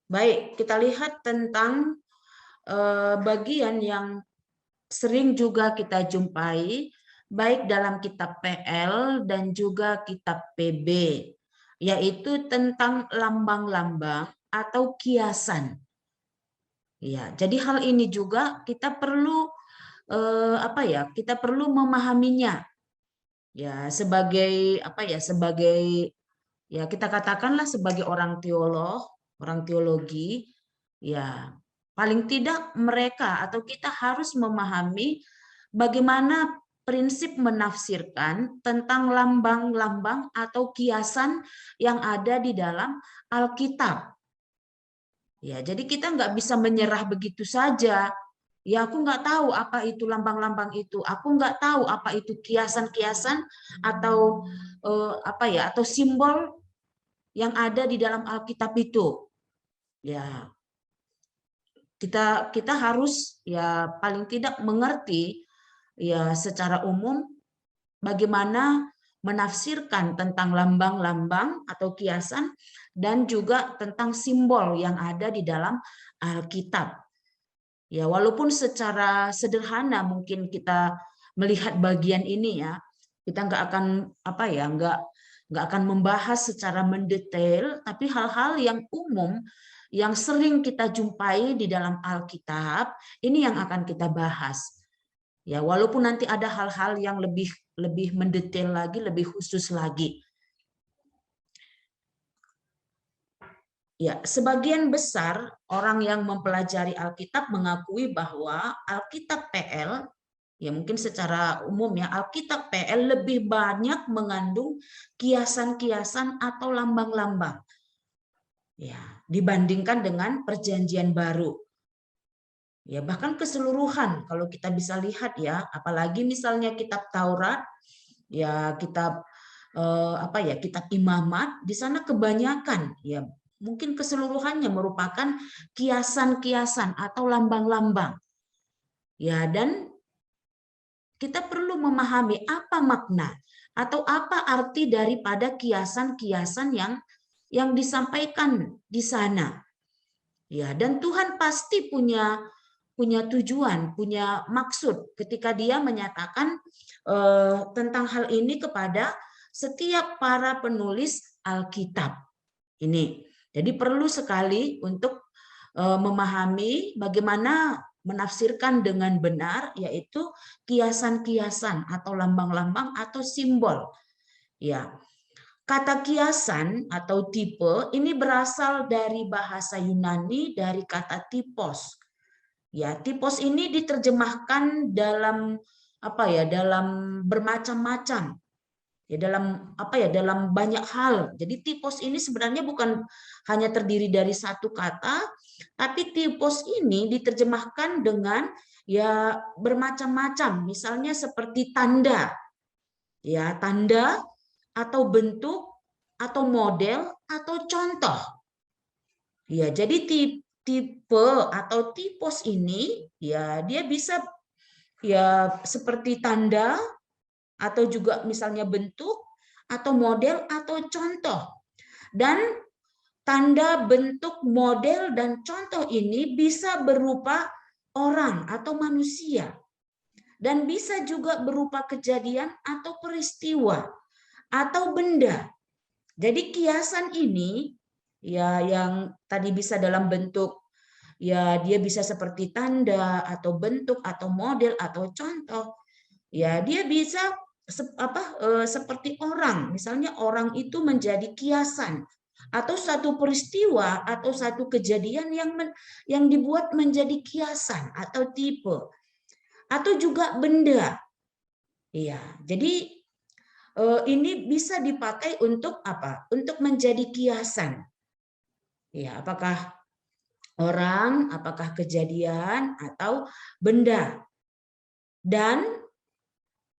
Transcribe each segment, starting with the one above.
Baik, kita lihat tentang bagian yang sering juga kita jumpai, baik dalam kitab PL dan juga kitab PB, yaitu tentang lambang-lambang atau kiasan. Ya, jadi hal ini juga kita perlu kita perlu memahaminya. Ya, sebagai sebagai ya kita katakanlah sebagai orang teolog, orang teologi, ya paling tidak mereka atau kita harus memahami bagaimana prinsip menafsirkan tentang lambang-lambang atau kiasan yang ada di dalam Alkitab. Ya, jadi kita nggak bisa menyerah begitu saja. Ya, aku nggak tahu apa itu lambang-lambang itu. Aku nggak tahu apa itu kiasan-kiasan atau atau simbol yang ada di dalam Alkitab itu. Ya, kita harus ya paling tidak mengerti ya secara umum bagaimana menafsirkan tentang lambang-lambang atau kiasan dan juga tentang simbol yang ada di dalam Alkitab. Ya, walaupun secara sederhana mungkin kita melihat bagian ini ya, kita nggak akan nggak akan membahas secara mendetail, tapi hal-hal yang umum yang sering kita jumpai di dalam Alkitab ini yang akan kita bahas. Ya, walaupun nanti ada hal-hal yang lebih lebih mendetail lagi, lebih khusus lagi. Ya, sebagian besar orang yang mempelajari Alkitab mengakui bahwa Alkitab PL, ya mungkin secara umum ya, Alkitab PL lebih banyak mengandung kiasan-kiasan atau lambang-lambang. Ya, dibandingkan dengan Perjanjian Baru. Ya, bahkan keseluruhan kalau kita bisa lihat ya, apalagi misalnya kitab Taurat, ya kitab kitab Imamat, di sana kebanyakan ya mungkin keseluruhannya merupakan kiasan-kiasan atau lambang-lambang. Ya, dan kita perlu memahami apa makna atau apa arti daripada kiasan-kiasan yang disampaikan di sana. Ya, dan Tuhan pasti punya tujuan, punya maksud ketika Dia menyatakan tentang hal ini kepada setiap para penulis Alkitab. Ini. Jadi perlu sekali untuk memahami bagaimana menafsirkan dengan benar, yaitu kiasan-kiasan atau lambang-lambang atau simbol. Ya, kata kiasan atau tipe ini berasal dari bahasa Yunani dari kata typos. Ya, typos ini diterjemahkan dalam dalam bermacam-macam. Ya, dalam banyak hal. Jadi typos ini sebenarnya bukan hanya terdiri dari satu kata, tapi typos ini diterjemahkan dengan ya bermacam-macam. Misalnya seperti tanda. Ya, tanda atau bentuk atau model atau contoh. Ya, jadi tipe atau typos ini ya dia bisa ya seperti tanda atau juga misalnya bentuk atau model atau contoh. Dan tanda, bentuk, model, dan contoh ini bisa berupa orang atau manusia. Dan bisa juga berupa kejadian atau peristiwa atau benda. Jadi kiasan ini ya yang tadi bisa dalam bentuk ya dia bisa seperti tanda atau bentuk atau model atau contoh. Ya, dia bisa seperti orang. Misalnya orang itu menjadi kiasan atau satu peristiwa atau satu kejadian yang dibuat menjadi kiasan atau tipe atau juga benda. Iya, jadi ini bisa dipakai untuk apa? Untuk menjadi kiasan. Ya, apakah orang, apakah kejadian atau benda. Dan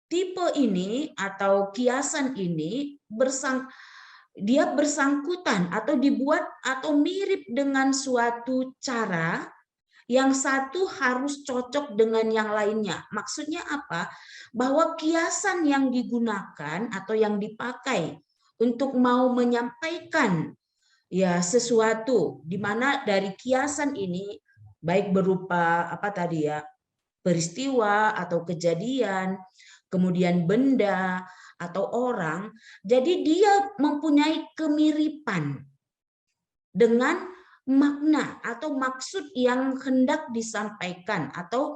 tipe ini atau kiasan ini dia bersangkutan atau dibuat atau mirip dengan suatu cara yang satu harus cocok dengan yang lainnya. Maksudnya apa? Bahwa kiasan yang digunakan atau yang dipakai untuk mau menyampaikan ya sesuatu di mana dari kiasan ini baik berupa apa tadi ya, peristiwa atau kejadian, kemudian benda atau orang, jadi dia mempunyai kemiripan dengan makna atau maksud yang hendak disampaikan atau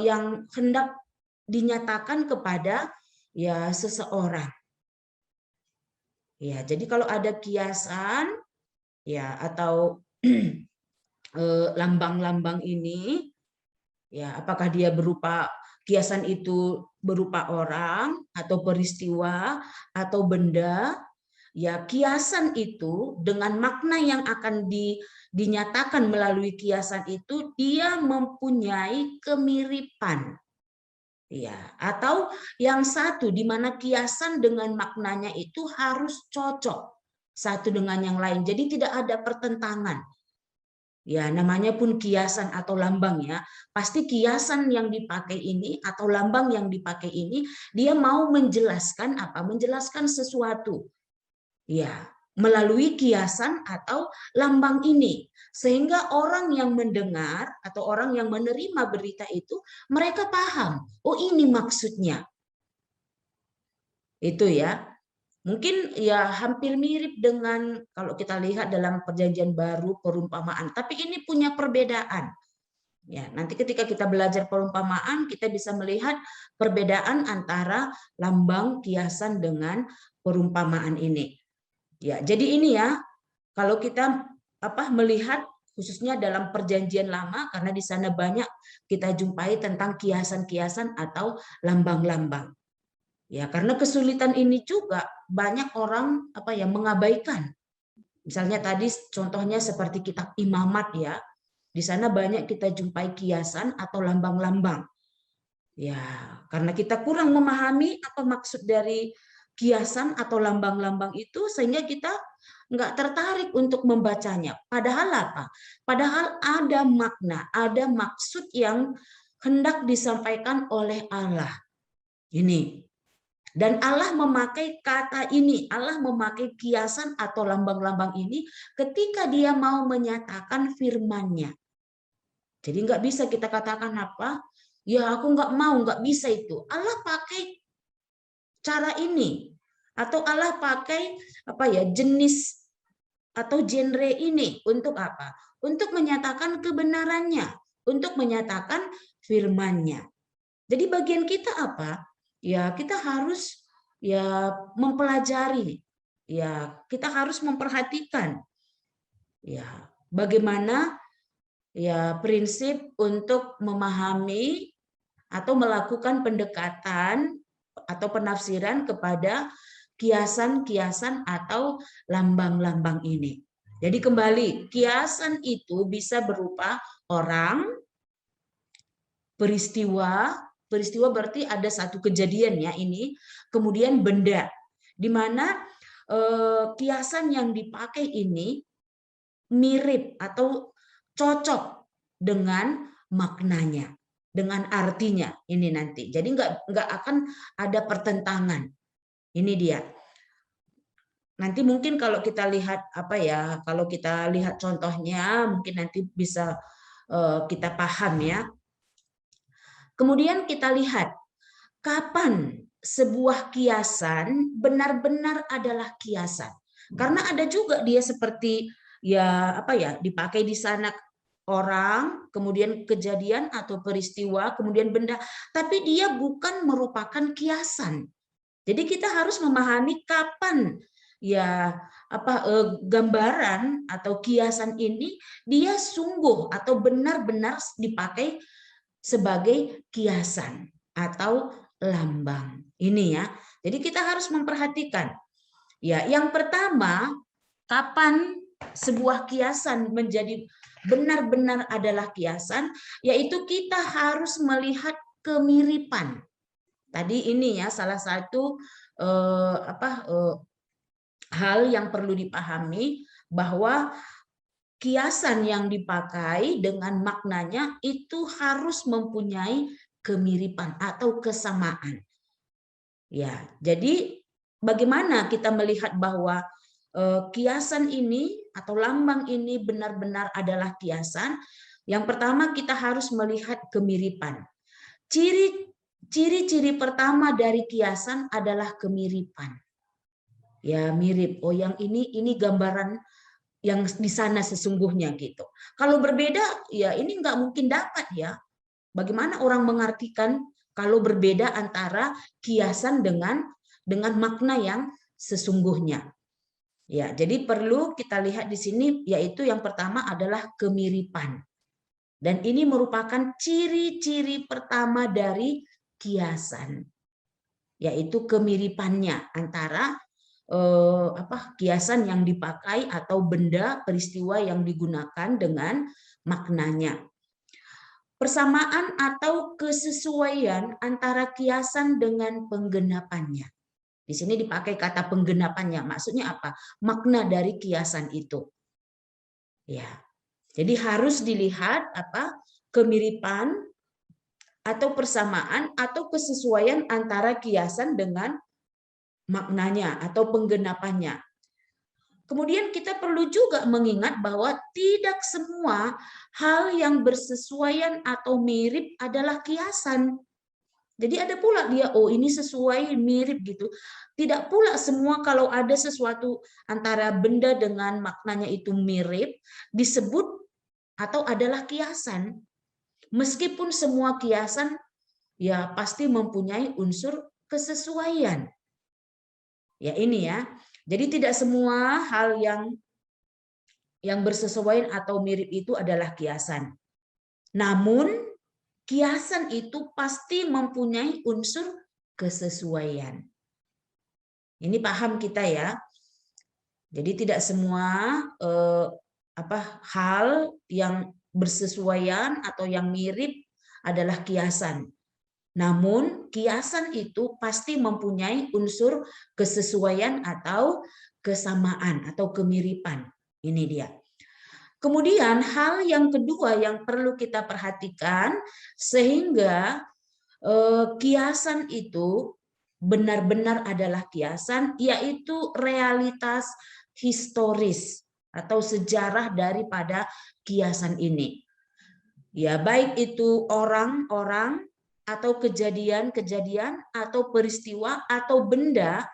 yang hendak dinyatakan kepada ya seseorang. Ya, jadi kalau ada kiasan ya atau lambang-lambang ini ya apakah dia berupa kiasan itu berupa orang atau peristiwa atau benda, ya kiasan itu dengan makna yang akan dinyatakan melalui kiasan itu dia mempunyai kemiripan. Ya, atau yang satu di mana kiasan dengan maknanya itu harus cocok satu dengan yang lain. Jadi tidak ada pertentangan. Ya, namanya pun kiasan atau lambang ya. Pasti kiasan yang dipakai ini atau lambang yang dipakai ini dia mau menjelaskan apa? Menjelaskan sesuatu. Ya, melalui kiasan atau lambang ini. Sehingga orang yang mendengar atau orang yang menerima berita itu, mereka paham, oh ini maksudnya. Itu ya. Mungkin ya hampir mirip dengan kalau kita lihat dalam Perjanjian Baru perumpamaan, tapi ini punya perbedaan. Ya, nanti ketika kita belajar perumpamaan, kita bisa melihat perbedaan antara lambang, kiasan dengan perumpamaan ini. Ya, jadi ini ya, kalau kita melihat khususnya dalam Perjanjian Lama karena di sana banyak kita jumpai tentang kiasan-kiasan atau lambang-lambang. Ya, karena kesulitan ini juga banyak orang mengabaikan. Misalnya tadi contohnya seperti kitab Imamat ya. Di sana banyak kita jumpai kiasan atau lambang-lambang. Ya, karena kita kurang memahami apa maksud dari kiasan atau lambang-lambang itu sehingga kita nggak tertarik untuk membacanya. Padahal apa? Padahal ada makna, ada maksud yang hendak disampaikan oleh Allah. Ini. Dan Allah memakai kata ini, Allah memakai kiasan atau lambang-lambang ini ketika dia mau menyatakan firman-Nya. Jadi nggak bisa kita katakan apa, ya aku nggak mau, nggak bisa itu. Allah pakai cara ini. Atau Allah pakai jenis atau genre ini untuk apa? Untuk menyatakan kebenarannya, untuk menyatakan firman-Nya. Jadi bagian kita apa? Ya kita harus ya mempelajari, ya kita harus memperhatikan ya bagaimana ya prinsip untuk memahami atau melakukan pendekatan atau penafsiran kepada kiasan-kiasan atau lambang-lambang ini. Jadi kembali, kiasan itu bisa berupa orang, peristiwa berarti ada satu kejadian ya ini, kemudian benda, di mana kiasan yang dipakai ini mirip atau cocok dengan maknanya, dengan artinya ini nanti. Jadi nggak akan ada pertentangan. Ini dia. Nanti mungkin kalau kita lihat kalau kita lihat contohnya mungkin nanti bisa kita paham ya. Kemudian kita lihat kapan sebuah kiasan benar-benar adalah kiasan. Karena ada juga dia seperti dipakai di sana orang, kemudian kejadian atau peristiwa, kemudian benda, tapi dia bukan merupakan kiasan. Jadi kita harus memahami kapan gambaran atau kiasan ini dia sungguh atau benar-benar dipakai sebagai kiasan atau lambang. Ini ya. Jadi kita harus memperhatikan. Ya, yang pertama, kapan sebuah kiasan menjadi benar-benar adalah kiasan, yaitu kita harus melihat kemiripan. Tadi ini ya salah satu hal yang perlu dipahami bahwa kiasan yang dipakai dengan maknanya itu harus mempunyai kemiripan atau kesamaan. Ya, jadi bagaimana kita melihat bahwa kiasan ini atau lambang ini benar-benar adalah kiasan, yang pertama kita harus melihat kemiripan. Ciri-ciri pertama dari kiasan adalah kemiripan. Ya, mirip. Oh, yang ini gambaran yang di sana sesungguhnya gitu. Kalau berbeda, ya ini nggak mungkin dapat ya. Bagaimana orang mengartikan kalau berbeda antara kiasan dengan makna yang sesungguhnya. Ya, jadi perlu kita lihat di sini, yaitu yang pertama adalah kemiripan. Dan ini merupakan ciri-ciri pertama dari kiasan, yaitu kemiripannya antara kiasan yang dipakai atau benda peristiwa yang digunakan dengan maknanya. Persamaan atau kesesuaian antara kiasan dengan penggenapannya. Di sini dipakai kata penggenapannya, maksudnya apa? Makna dari kiasan itu. Ya. Jadi harus dilihat kemiripan atau persamaan atau kesesuaian antara kiasan dengan maknanya atau penggenapannya. Kemudian kita perlu juga mengingat bahwa tidak semua hal yang bersesuaian atau mirip adalah kiasan. Jadi ada pula dia, oh ini sesuai, mirip gitu. Tidak pula semua kalau ada sesuatu antara benda dengan maknanya itu mirip, disebut atau adalah kiasan. Meskipun semua kiasan ya pasti mempunyai unsur kesesuaian. Ya ini ya. Jadi tidak semua hal yang bersesuaian atau mirip itu adalah kiasan. Namun kiasan itu pasti mempunyai unsur kesesuaian. Ini paham kita ya. Jadi tidak semua hal yang bersesuaian atau yang mirip adalah kiasan. Namun kiasan itu pasti mempunyai unsur kesesuaian atau kesamaan atau kemiripan. Ini dia. Kemudian hal yang kedua yang perlu kita perhatikan sehingga kiasan itu benar-benar adalah kiasan, yaitu realitas historis atau sejarah daripada kiasan ini. Ya, baik itu orang-orang atau kejadian-kejadian atau peristiwa atau benda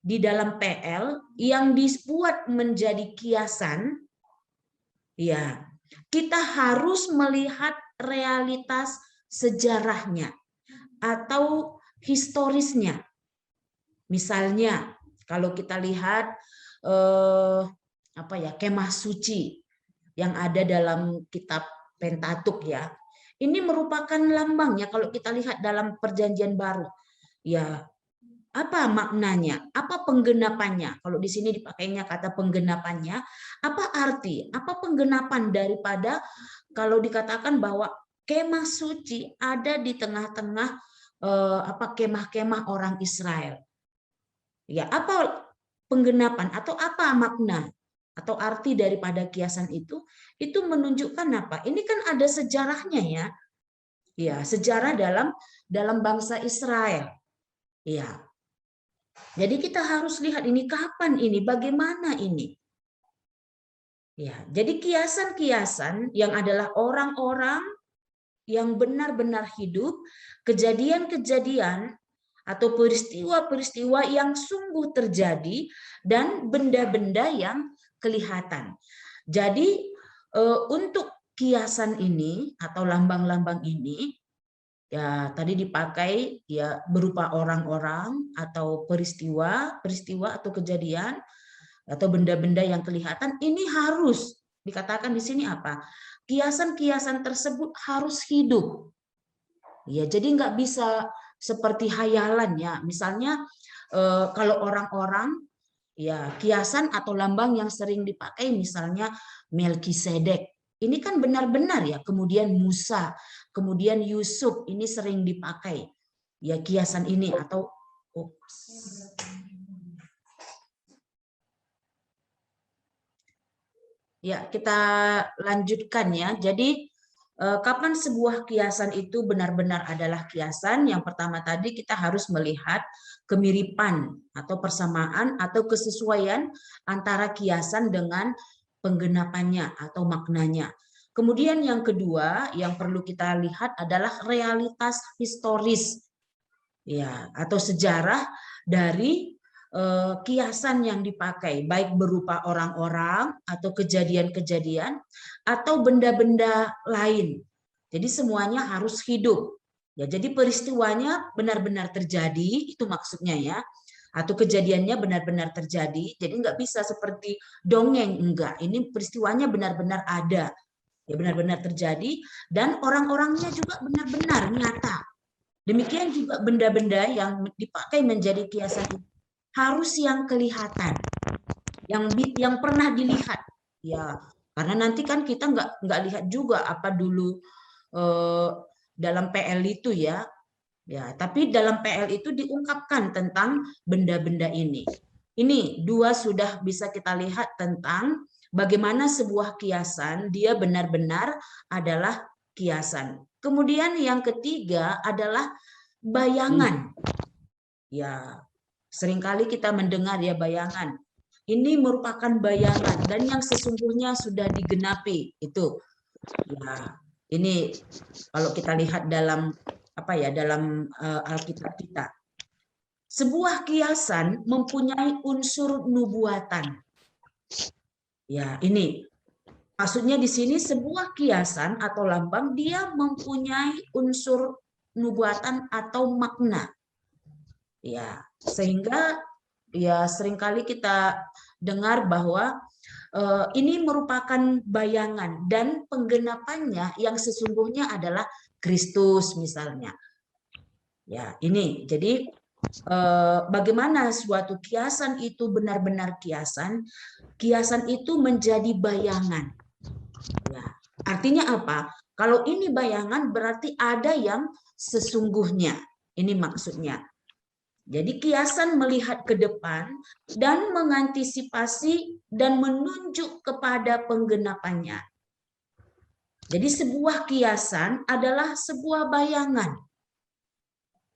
di dalam PL yang dibuat menjadi kiasan, ya, kita harus melihat realitas sejarahnya atau historisnya. Misalnya, kalau kita lihat kemah suci yang ada dalam kitab Pentatuk ya. Ini merupakan lambangnya kalau kita lihat dalam Perjanjian Baru. Ya, apa maknanya? Apa penggenapannya? Kalau di sini dipakainya kata penggenapannya, apa arti? Apa penggenapan daripada kalau dikatakan bahwa kemah suci ada di tengah-tengah kemah-kemah orang Israel? Ya, apa penggenapan atau apa makna atau arti daripada kiasan itu menunjukkan apa? Ini kan ada sejarahnya ya. Ya, sejarah dalam bangsa Israel. Ya. Jadi kita harus lihat ini kapan ini, bagaimana ini. Ya, jadi kiasan-kiasan yang adalah orang-orang yang benar-benar hidup, kejadian-kejadian atau peristiwa-peristiwa yang sungguh terjadi dan benda-benda yang kelihatan. Jadi untuk kiasan ini atau lambang-lambang ini ya tadi dipakai ya berupa orang-orang atau peristiwa atau kejadian atau benda-benda yang kelihatan, ini harus dikatakan di sini apa? Kiasan-kiasan tersebut harus hidup. Ya, jadi nggak bisa seperti hayalan ya. Misalnya kalau orang-orang ya kiasan atau lambang yang sering dipakai misalnya Melkisedek. Ini kan benar-benar ya, kemudian Musa, kemudian Yusuf, ini sering dipakai. Ya kiasan ini atau ya kita lanjutkan ya. Jadi Kapan sebuah kiasan itu benar-benar adalah kiasan? Yang pertama tadi kita harus melihat kemiripan atau persamaan atau kesesuaian antara kiasan dengan penggenapannya atau maknanya. Kemudian yang kedua yang perlu kita lihat adalah realitas historis, ya, atau sejarah dari kiasan yang dipakai, baik berupa orang-orang atau kejadian-kejadian atau benda-benda lain. Jadi semuanya harus hidup. Ya, jadi peristiwanya benar-benar terjadi, itu maksudnya ya. Atau kejadiannya benar-benar terjadi. Jadi nggak bisa seperti dongeng, enggak. Ini peristiwanya benar-benar ada. Ya, benar-benar terjadi dan orang-orangnya juga benar-benar nyata. Demikian juga benda-benda yang dipakai menjadi kiasan itu harus yang kelihatan, yang pernah dilihat, ya, karena nanti kan kita nggak lihat juga apa dulu dalam PL itu ya, tapi dalam PL itu diungkapkan tentang benda-benda ini. Ini dua sudah bisa kita lihat tentang bagaimana sebuah kiasan dia benar-benar adalah kiasan. Kemudian yang ketiga adalah bayangan. Ya, seringkali kita mendengar ya bayangan. Ini merupakan bayangan dan yang sesungguhnya sudah digenapi itu. Ya, ini kalau kita lihat dalam dalam Alkitab kita. Sebuah kiasan mempunyai unsur nubuatan. Ya, ini maksudnya di sini sebuah kiasan atau lambang dia mempunyai unsur nubuatan atau makna. Ya, sehingga ya seringkali kita dengar bahwa ini merupakan bayangan dan penggenapannya yang sesungguhnya adalah Kristus misalnya. Ya, ini jadi bagaimana suatu kiasan itu benar-benar kiasan, kiasan itu menjadi bayangan. Ya, artinya apa? Kalau ini bayangan berarti ada yang sesungguhnya. Ini maksudnya. Jadi kiasan melihat ke depan dan mengantisipasi dan menunjuk kepada penggenapannya. Jadi sebuah kiasan adalah sebuah bayangan.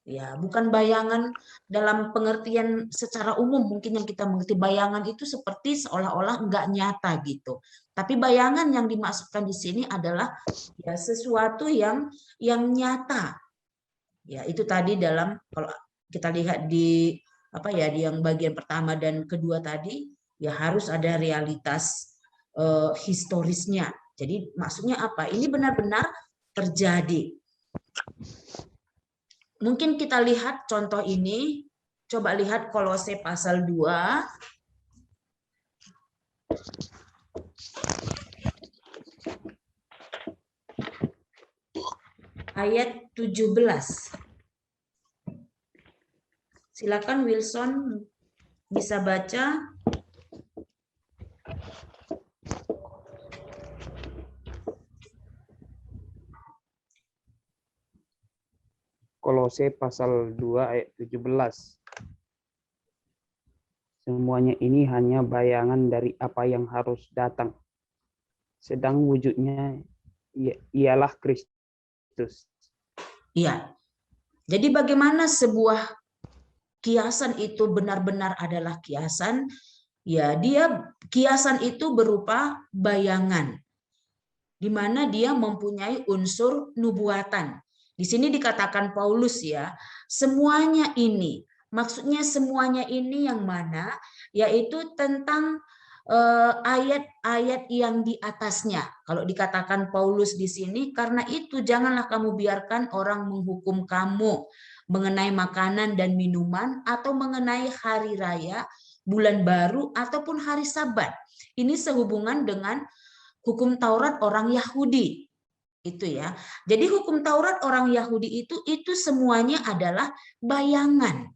Ya, bukan bayangan dalam pengertian secara umum mungkin yang kita mengerti bayangan itu seperti seolah-olah enggak nyata gitu. Tapi bayangan yang dimaksudkan di sini adalah ya sesuatu yang nyata. Ya, itu tadi dalam kalau kita lihat di di yang bagian pertama dan kedua tadi ya harus ada realitas historisnya. Jadi maksudnya apa? Ini benar-benar terjadi. Mungkin kita lihat contoh ini. Coba lihat Kolose pasal 2 ayat 17. Silakan Wilson bisa baca. Kolose pasal 2 ayat 17. Semuanya ini hanya bayangan dari apa yang harus datang. Sedang wujudnya ialah Kristus. Iya. Jadi bagaimana sebuah kiasan itu benar-benar adalah kiasan? Ya, kiasan itu berupa bayangan, di mana dia mempunyai unsur nubuatan. Di sini dikatakan Paulus ya, semuanya ini, maksudnya semuanya ini yang mana? Yaitu tentang ayat-ayat yang di atasnya. Kalau dikatakan Paulus di sini, karena itu janganlah kamu biarkan orang menghukum kamu mengenai makanan dan minuman atau mengenai hari raya, bulan baru ataupun hari Sabat. Ini sehubungan dengan hukum Taurat orang Yahudi. Itu ya. Jadi hukum Taurat orang Yahudi itu semuanya adalah bayangan.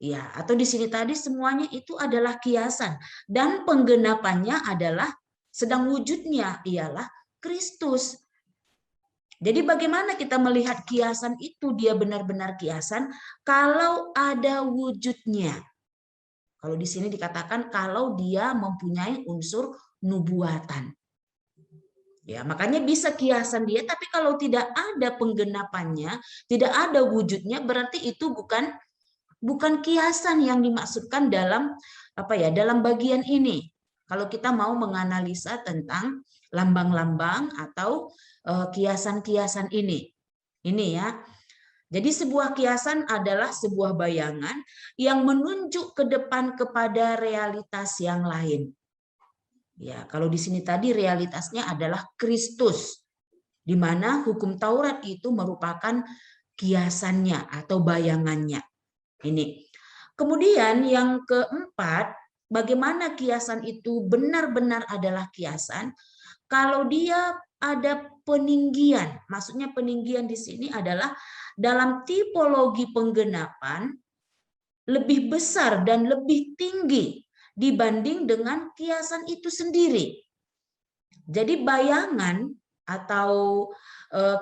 Ya, atau di sini tadi semuanya itu adalah kiasan dan penggenapannya adalah sedang wujudnya ialah Kristus. Jadi bagaimana kita melihat kiasan itu dia benar-benar kiasan kalau ada wujudnya. Kalau di sini dikatakan kalau dia mempunyai unsur nubuatan. Ya, makanya bisa kiasan dia, tapi kalau tidak ada penggenapannya, tidak ada wujudnya, berarti itu bukan kiasan yang dimaksudkan dalam apa ya, dalam bagian ini. Kalau kita mau menganalisa tentang lambang-lambang atau kiasan-kiasan ini. Ini ya. Jadi sebuah kiasan adalah sebuah bayangan yang menunjuk ke depan kepada realitas yang lain. Ya, kalau di sini tadi realitasnya adalah Kristus, di mana hukum Taurat itu merupakan kiasannya atau bayangannya. Ini. Kemudian yang keempat, bagaimana kiasan itu benar-benar adalah kiasan? Kalau dia ada peninggian, maksudnya peninggian di sini adalah dalam tipologi penggenapan lebih besar dan lebih tinggi dibanding dengan kiasan itu sendiri. Jadi bayangan atau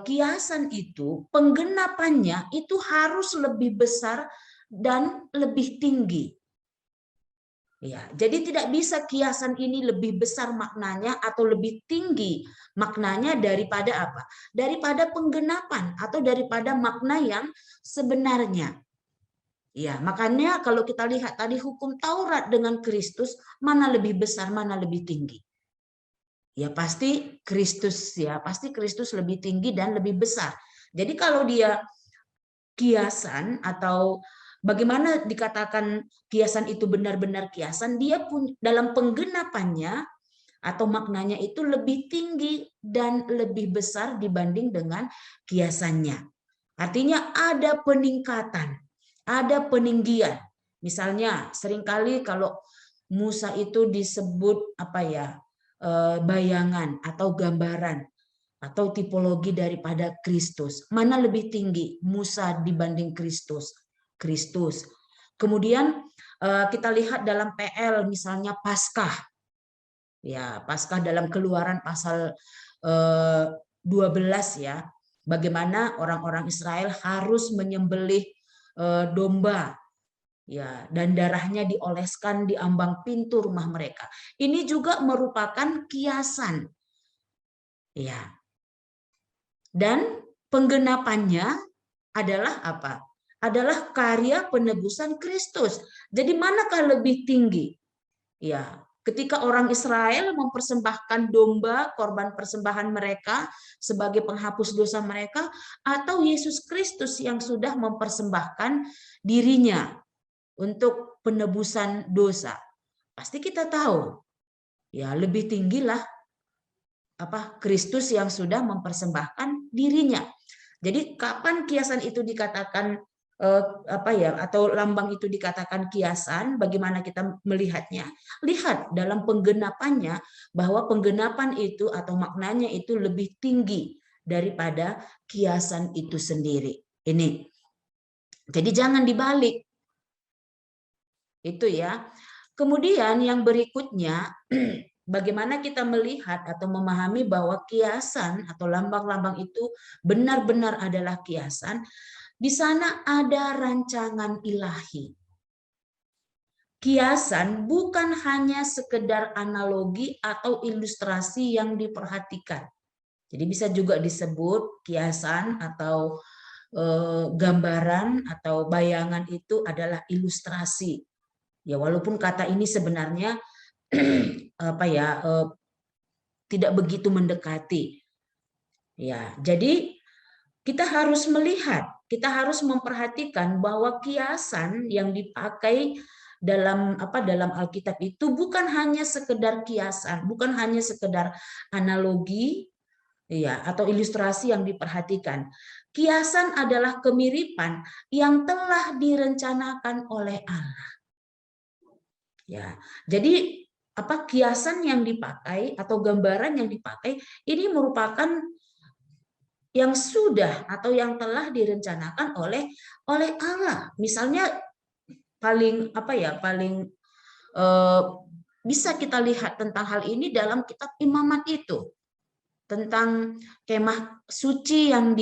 kiasan itu penggenapannya itu harus lebih besar dan lebih tinggi. Ya, jadi tidak bisa kiasan ini lebih besar maknanya atau lebih tinggi maknanya daripada apa? Daripada penggenapan atau daripada makna yang sebenarnya. Ya, makanya kalau kita lihat tadi hukum Taurat dengan Kristus, mana lebih besar, mana lebih tinggi? Ya pasti Kristus, ya pasti Kristus lebih tinggi dan lebih besar. Jadi kalau dia kiasan atau bagaimana dikatakan kiasan itu benar-benar kiasan, dia pun dalam penggenapannya atau maknanya itu lebih tinggi dan lebih besar dibanding dengan kiasannya. Artinya ada peningkatan, ada peninggian. Misalnya seringkali kalau Musa itu disebut apa ya, bayangan atau gambaran atau tipologi daripada Kristus. Mana lebih tinggi Musa dibanding Kristus? Kristus. Kemudian kita lihat dalam PL misalnya Paskah. Ya, Paskah dalam Keluaran pasal 12 ya. Bagaimana orang-orang Israel harus menyembelih domba ya, dan darahnya dioleskan di ambang pintu rumah mereka. Ini juga merupakan kiasan. Ya. Dan penggenapannya adalah apa? Adalah karya penebusan Kristus. Jadi manakah lebih tinggi? Ya, ketika orang Israel mempersembahkan domba, korban persembahan mereka sebagai penghapus dosa mereka, atau Yesus Kristus yang sudah mempersembahkan dirinya untuk penebusan dosa. Pasti kita tahu, ya lebih tinggilah apa Kristus yang sudah mempersembahkan dirinya. Jadi kapan kiasan itu dikatakan apa ya, atau lambang itu dikatakan kiasan, bagaimana kita melihatnya? Lihat dalam penggenapannya bahwa penggenapan itu atau maknanya itu lebih tinggi daripada kiasan itu sendiri. Ini. Jadi jangan dibalik. Itu ya. Kemudian yang berikutnya, bagaimana kita melihat atau memahami bahwa kiasan atau lambang-lambang itu benar-benar adalah kiasan. Di sana ada rancangan ilahi. Kiasan bukan hanya sekedar analogi atau ilustrasi yang diperhatikan. Jadi bisa juga disebut kiasan atau gambaran atau bayangan itu adalah ilustrasi. Ya walaupun kata ini sebenarnya apa ya, tidak begitu mendekati. Ya, jadi kita harus melihat, kita harus memperhatikan bahwa kiasan yang dipakai dalam Alkitab itu bukan hanya sekedar kiasan, bukan hanya sekedar analogi ya atau ilustrasi yang diperhatikan. Kiasan adalah kemiripan yang telah direncanakan oleh Allah. Ya, jadi apa kiasan yang dipakai atau gambaran yang dipakai ini merupakan yang sudah atau yang telah direncanakan oleh Allah. Misalnya paling bisa kita lihat tentang hal ini dalam kitab Imamat itu, tentang kemah suci yang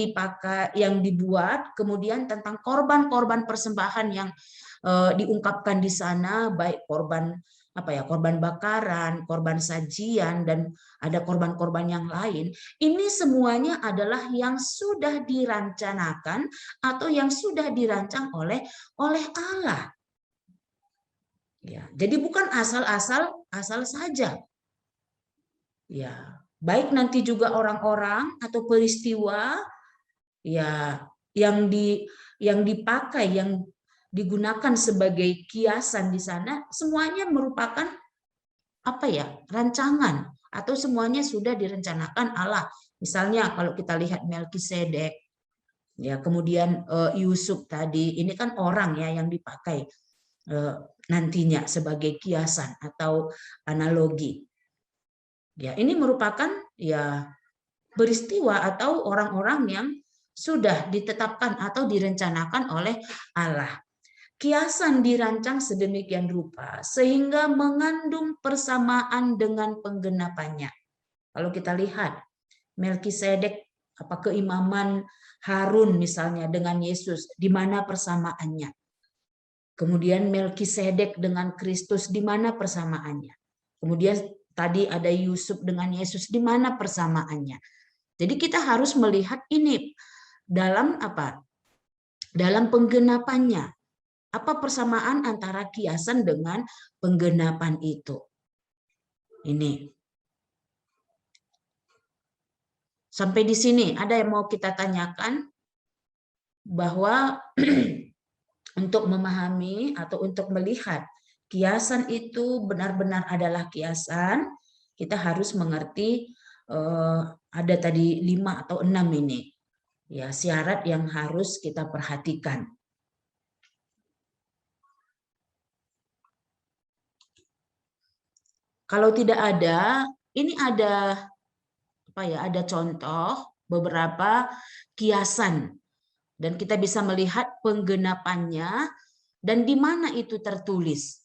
dibuat, kemudian tentang korban-korban persembahan yang diungkapkan di sana, baik korban korban bakaran, korban sajian, dan ada korban-korban yang lain. Ini semuanya adalah yang sudah dirancanakan atau yang sudah dirancang oleh Allah. Ya, jadi bukan asal saja. Ya, baik nanti juga orang-orang atau peristiwa ya yang dipakai, yang digunakan sebagai kiasan di sana, semuanya merupakan rancangan atau semuanya sudah direncanakan Allah. Misalnya kalau kita lihat Melkisedek, ya kemudian Yusuf tadi, ini kan orang ya yang dipakai nantinya sebagai kiasan atau analogi. Ya, ini merupakan ya peristiwa atau orang-orang yang sudah ditetapkan atau direncanakan oleh Allah. Kiasan dirancang sedemikian rupa sehingga mengandung persamaan dengan penggenapannya. Kalau kita lihat Melkisedek, keimaman Harun misalnya dengan Yesus, di mana persamaannya? Kemudian Melkisedek dengan Kristus, di mana persamaannya? Kemudian tadi ada Yusuf dengan Yesus, di mana persamaannya? Jadi kita harus melihat ini dalam dalam penggenapannya. Apa persamaan antara kiasan dengan penggenapan itu? Ini. Sampai di sini ada yang mau kita tanyakan bahwa untuk memahami atau untuk melihat kiasan itu benar-benar adalah kiasan, kita harus mengerti ada tadi 5 atau 6 ini. Ya, syarat yang harus kita perhatikan. Kalau tidak ada, ini ada ada contoh beberapa kiasan dan kita bisa melihat penggenapannya dan di mana itu tertulis.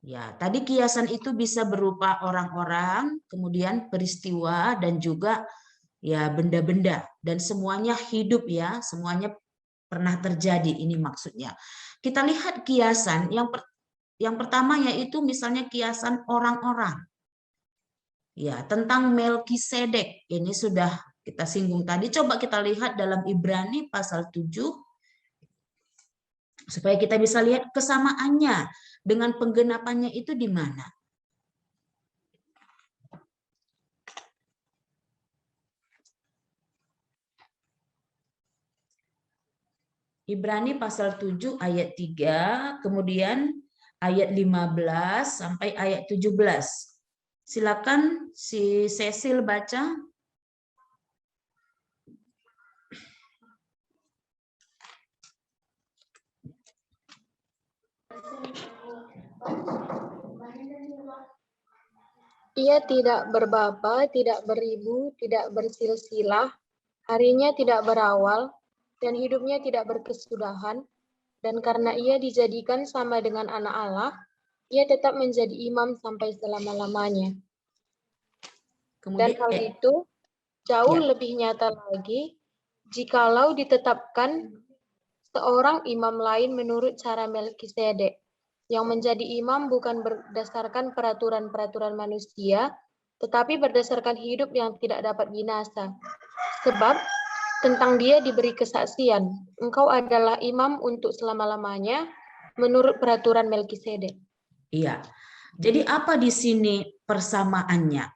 Ya, tadi kiasan itu bisa berupa orang-orang, kemudian peristiwa dan juga ya benda-benda dan semuanya hidup ya, semuanya pernah terjadi, ini maksudnya. Kita lihat kiasan yang pertama yaitu misalnya kiasan orang-orang. Ya, tentang Melkisedek. Ini sudah kita singgung tadi. Coba kita lihat dalam Ibrani pasal 7 supaya kita bisa lihat kesamaannya dengan penggenapannya itu di mana. Ibrani pasal 7 ayat 3, kemudian ayat 15 sampai ayat 17. Silakan si Cecil baca. Ia tidak berbapa, tidak beribu, tidak bersilsilah, harinya tidak berawal, dan hidupnya tidak berkesudahan, dan karena ia dijadikan sama dengan anak Allah, ia tetap menjadi imam sampai selama-lamanya. Dan hal itu jauh lebih nyata lagi jikalau ditetapkan seorang imam lain menurut cara Melkisedek, yang menjadi imam bukan berdasarkan peraturan-peraturan manusia, tetapi berdasarkan hidup yang tidak dapat binasa. Sebab tentang dia diberi kesaksian, engkau adalah imam untuk selama-lamanya menurut peraturan Melkisedek. Iya. Jadi apa di sini persamaannya?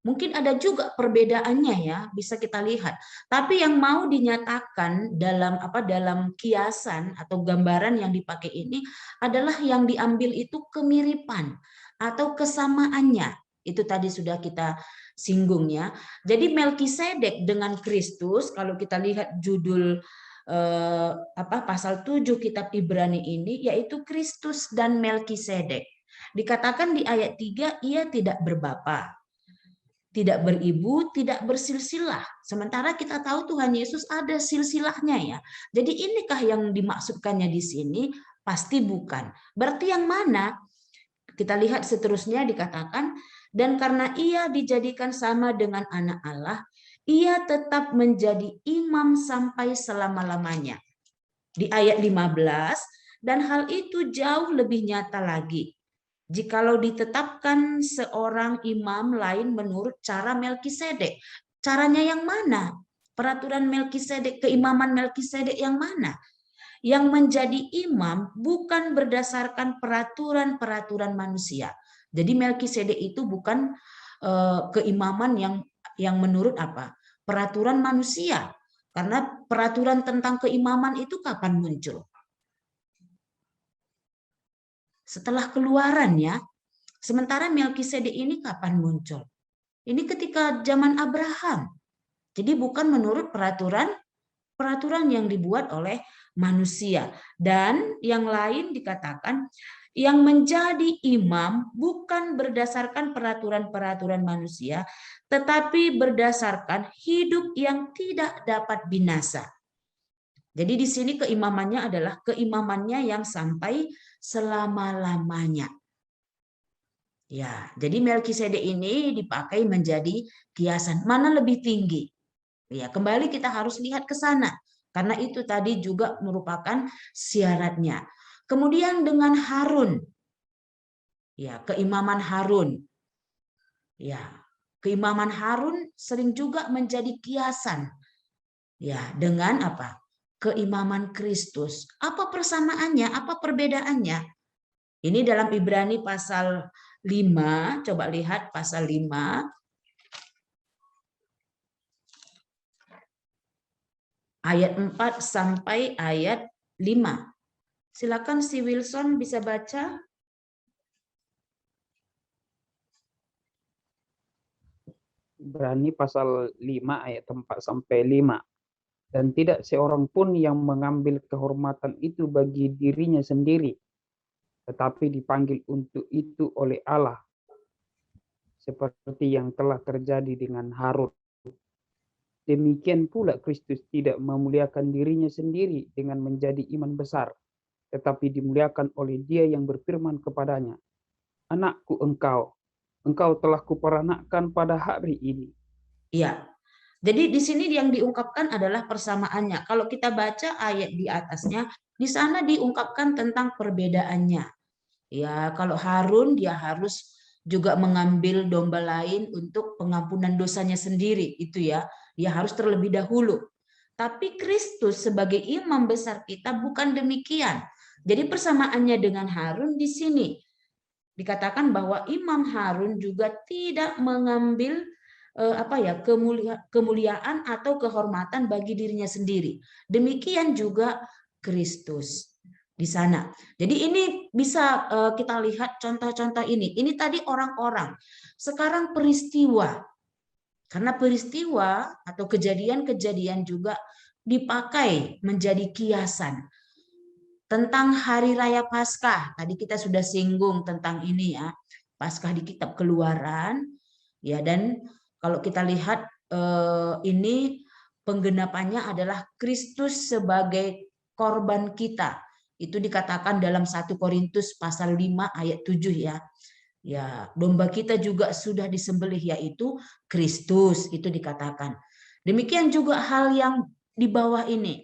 Mungkin ada juga perbedaannya ya, bisa kita lihat. Tapi yang mau dinyatakan dalam kiasan atau gambaran yang dipakai ini adalah yang diambil itu kemiripan atau kesamaannya. Itu tadi sudah kita singgung ya. Jadi Melkisedek dengan Kristus, kalau kita lihat judul pasal 7 kitab Ibrani ini, yaitu Kristus dan Melkisedek. Dikatakan di ayat 3, ia tidak berbapa, tidak beribu, tidak bersilsilah. Sementara kita tahu Tuhan Yesus ada silsilahnya ya. Jadi inikah yang dimaksudkannya di sini? Pasti bukan. Berarti yang mana? Kita lihat seterusnya dikatakan, dan karena ia dijadikan sama dengan anak Allah, ia tetap menjadi imam sampai selama-lamanya. Di ayat 15, dan hal itu jauh lebih nyata lagi. jikalau ditetapkan seorang imam lain menurut cara Melkisedek. Caranya yang mana? Peraturan Melkisedek, keimaman Melkisedek yang mana? Yang menjadi imam bukan berdasarkan peraturan-peraturan manusia. Jadi Melkisedek itu bukan keimaman yang menurut apa? Peraturan manusia. Karena peraturan tentang keimaman itu kapan muncul? Setelah keluarannya. Sementara Melkisedek ini kapan muncul? Ini ketika zaman Abraham. Jadi bukan menurut peraturan yang dibuat oleh manusia. Dan yang lain dikatakan yang menjadi imam bukan berdasarkan peraturan-peraturan manusia, tetapi berdasarkan hidup yang tidak dapat binasa. Jadi di sini keimamannya adalah keimamannya yang sampai selama-lamanya. Ya, jadi Melkisedek ini dipakai menjadi kiasan. Mana lebih tinggi? Ya, kembali kita harus lihat ke sana. Karena itu tadi juga merupakan syaratnya. Kemudian dengan Harun. Ya, keimaman Harun. Ya, keimaman Harun sering juga menjadi kiasan. Ya, dengan apa? Keimaman Kristus. Apa persamaannya? Apa perbedaannya? Ini dalam Ibrani pasal 5, coba lihat pasal 5. Ayat 4 sampai ayat 5. Silakan si Wilson bisa baca. Ibrani pasal 5 ayat 4 sampai 5. Dan tidak seorang pun yang mengambil kehormatan itu bagi dirinya sendiri, tetapi dipanggil untuk itu oleh Allah, seperti yang telah terjadi dengan Harun. Demikian pula Kristus tidak memuliakan dirinya sendiri dengan menjadi imam besar, tetapi dimuliakan oleh Dia yang berfirman kepadanya, "Anakku engkau telah kuperanakkan pada hari ini." Ya. Jadi di sini yang diungkapkan adalah persamaannya. Kalau kita baca ayat di atasnya, di sana diungkapkan tentang perbedaannya. Ya, kalau Harun dia harus juga mengambil domba lain untuk pengampunan dosanya sendiri, itu ya. Dia harus terlebih dahulu. Tapi Kristus sebagai imam besar kita bukan demikian. Jadi persamaannya dengan Harun di sini dikatakan bahwa Imam Harun juga tidak mengambil kemuliaan atau kehormatan bagi dirinya sendiri. Demikian juga Kristus di sana. Jadi ini bisa kita lihat contoh-contoh ini. Ini tadi orang-orang. Sekarang peristiwa. Karena peristiwa atau kejadian-kejadian juga dipakai menjadi kiasan. Tentang hari raya Paskah, tadi kita sudah singgung tentang ini ya. Paskah di kitab Keluaran. Ya, dan kalau kita lihat ini penggenapannya adalah Kristus sebagai korban kita. Itu dikatakan dalam 1 Korintus pasal 5 ayat 7 ya. Ya, domba kita juga sudah disembelih yaitu Kristus, itu dikatakan. Demikian juga hal yang di bawah ini.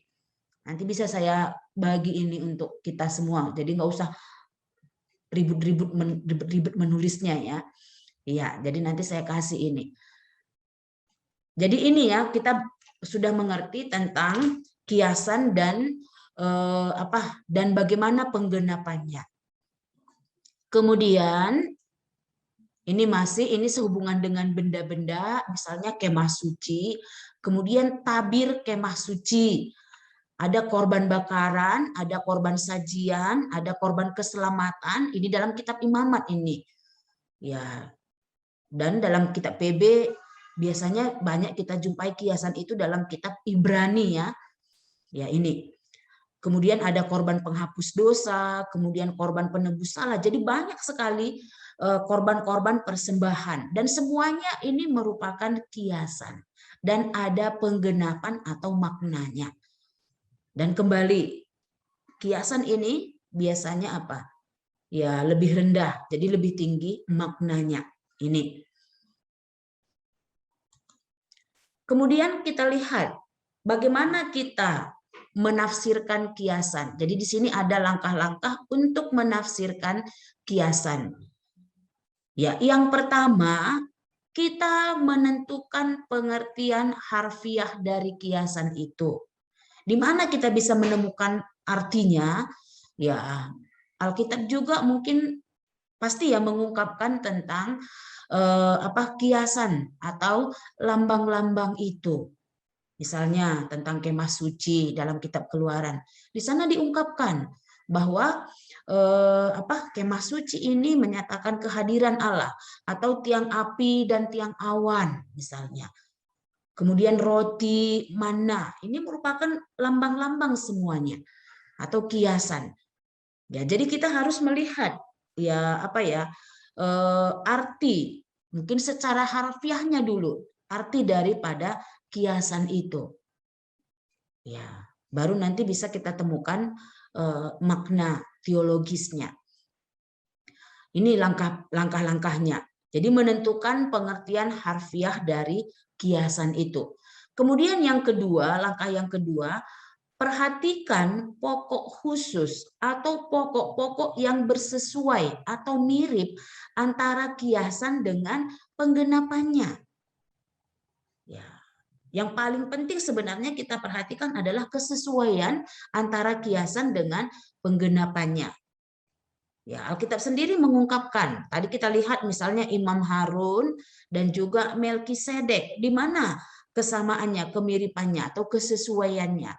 Nanti bisa saya bagi ini untuk kita semua. Jadi nggak usah ribut-ribut menulisnya ya. Iya, jadi nanti saya kasih ini. Jadi ini ya, kita sudah mengerti tentang kiasan dan dan bagaimana penggenapannya. Kemudian ini sehubungan dengan benda-benda, misalnya kemah suci, kemudian tabir kemah suci. Ada korban bakaran, ada korban sajian, ada korban keselamatan. Ini dalam kitab Imamat ini. Ya. Dan dalam kitab PB biasanya banyak kita jumpai kiasan itu dalam kitab Ibrani ya. Ya ini. Kemudian ada korban penghapus dosa, kemudian korban penebus salah. Jadi banyak sekali korban-korban persembahan dan semuanya ini merupakan kiasan dan ada penggenapan atau maknanya. Dan kembali kiasan ini biasanya apa? Ya lebih rendah, jadi lebih tinggi maknanya. Ini. Kemudian kita lihat bagaimana kita menafsirkan kiasan. Jadi di sini ada langkah-langkah untuk menafsirkan kiasan. Ya, yang pertama, kita menentukan pengertian harfiah dari kiasan itu. Di mana kita bisa menemukan artinya? Ya, Alkitab juga mungkin pasti ya mengungkapkan tentang kiasan atau lambang-lambang itu. Misalnya tentang kemah suci dalam kitab Keluaran. Di sana diungkapkan bahwa kemah suci ini menyatakan kehadiran Allah atau tiang api dan tiang awan misalnya. Kemudian roti mana, ini merupakan lambang-lambang semuanya atau kiasan. Ya, jadi kita harus melihat arti mungkin secara harfiahnya dulu, arti daripada kiasan itu. Ya, baru nanti bisa kita temukan makna teologisnya. Ini langkah-langkahnya. Jadi menentukan pengertian harfiah dari kiasan itu. Kemudian yang kedua, langkah yang kedua, perhatikan pokok khusus atau pokok-pokok yang bersesuai atau mirip antara kiasan dengan penggenapannya. Ya. Yang paling penting sebenarnya kita perhatikan adalah kesesuaian antara kiasan dengan penggenapannya. Ya, Alkitab sendiri mengungkapkan, tadi kita lihat misalnya Imam Harun dan juga Melkisedek, di mana kesamaannya, kemiripannya atau kesesuaiannya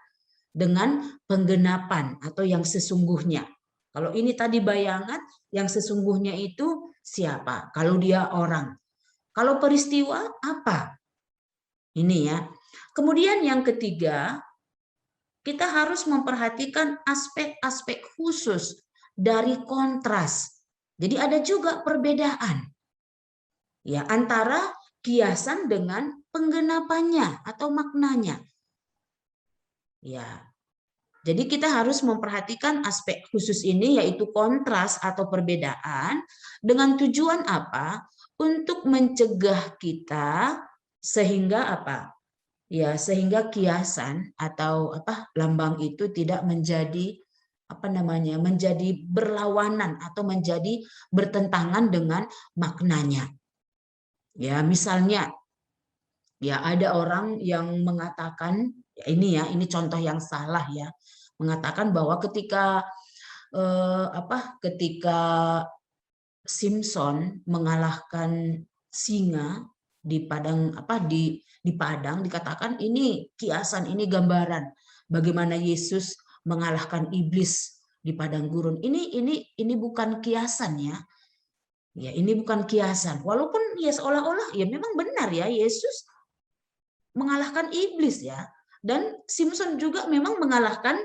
dengan penggenapan atau yang sesungguhnya. Kalau ini tadi bayangan, yang sesungguhnya itu siapa? Kalau dia orang. Kalau peristiwa apa? Ini ya. Kemudian yang ketiga, kita harus memperhatikan aspek-aspek khusus dari kontras. Jadi ada juga perbedaan ya antara kiasan dengan penggenapannya atau maknanya. Ya. Jadi kita harus memperhatikan aspek khusus ini yaitu kontras atau perbedaan dengan tujuan apa? Untuk mencegah kita sehingga apa? Ya, sehingga kiasan atau lambang itu tidak menjadi menjadi berlawanan atau menjadi bertentangan dengan maknanya. Ya, misalnya ya ada orang yang mengatakan ini contoh yang salah ya, mengatakan bahwa ketika Simpson mengalahkan singa di padang di padang, dikatakan ini kiasan, ini gambaran bagaimana Yesus mengalahkan iblis di padang gurun. Ini bukan kiasan ya. Ya, ini bukan kiasan. Walaupun ya seolah-olah ya memang benar ya Yesus mengalahkan iblis ya. Dan Simpson juga memang mengalahkan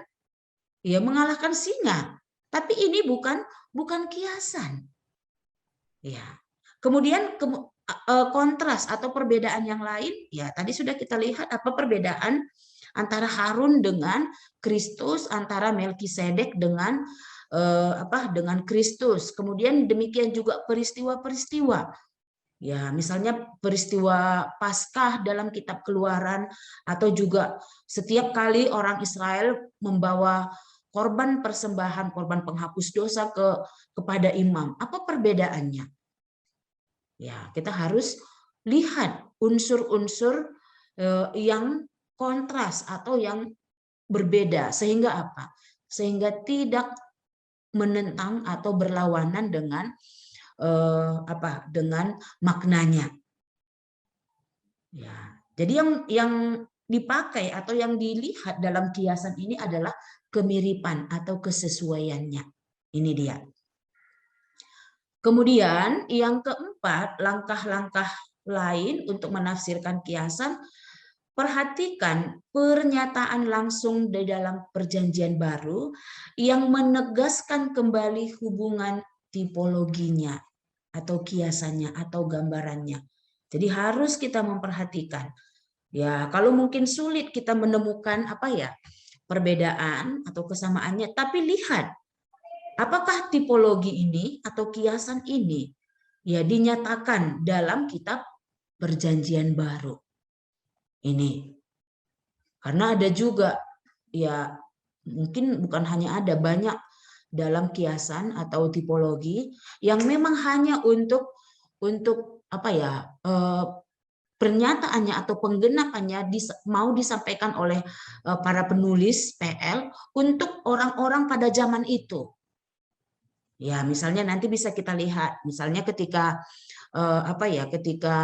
singa. Tapi ini bukan kiasan. Ya. Kemudian kontras atau perbedaan yang lain, ya tadi sudah kita lihat apa perbedaan antara Harun dengan Kristus, antara Melkisedek dengan dengan Kristus. Kemudian demikian juga peristiwa-peristiwa. Ya, misalnya peristiwa Paskah dalam kitab Keluaran atau juga setiap kali orang Israel membawa korban persembahan, korban penghapus dosa kepada imam. Apa perbedaannya? Ya, kita harus lihat unsur-unsur yang kontras atau yang berbeda sehingga apa? Sehingga tidak menentang atau berlawanan dengan dengan maknanya. Ya. Jadi yang dipakai atau yang dilihat dalam kiasan ini adalah kemiripan atau kesesuaiannya. Ini dia. Kemudian yang keempat, langkah-langkah lain untuk menafsirkan kiasan, perhatikan pernyataan langsung di dalam Perjanjian Baru yang menegaskan kembali hubungan tipologinya atau kiasannya atau gambarannya. Jadi harus kita memperhatikan. Ya, kalau mungkin sulit kita menemukan perbedaan atau kesamaannya, tapi lihat apakah tipologi ini atau kiasan ini ya dinyatakan dalam kitab Perjanjian Baru. Ini. Karena ada juga ya mungkin bukan hanya ada, banyak dalam kiasan atau tipologi yang memang hanya untuk untuk apa ya, pernyataannya atau penggenapannya mau disampaikan oleh para penulis PL untuk orang-orang pada zaman itu. Ya, misalnya nanti bisa kita lihat, misalnya ketika apa ya, ketika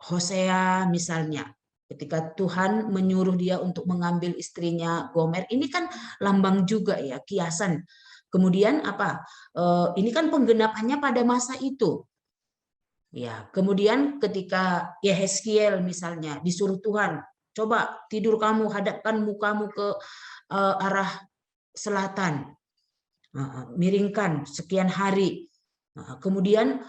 Hosea misalnya, ketika Tuhan menyuruh dia untuk mengambil istrinya Gomer, ini kan lambang juga ya, kiasan. Kemudian apa? Ini kan penggenapannya pada masa itu. Ya, kemudian ketika Yehezkiel misalnya disuruh Tuhan, coba tidur kamu, hadapkan mukamu ke arah selatan, miringkan sekian hari. Kemudian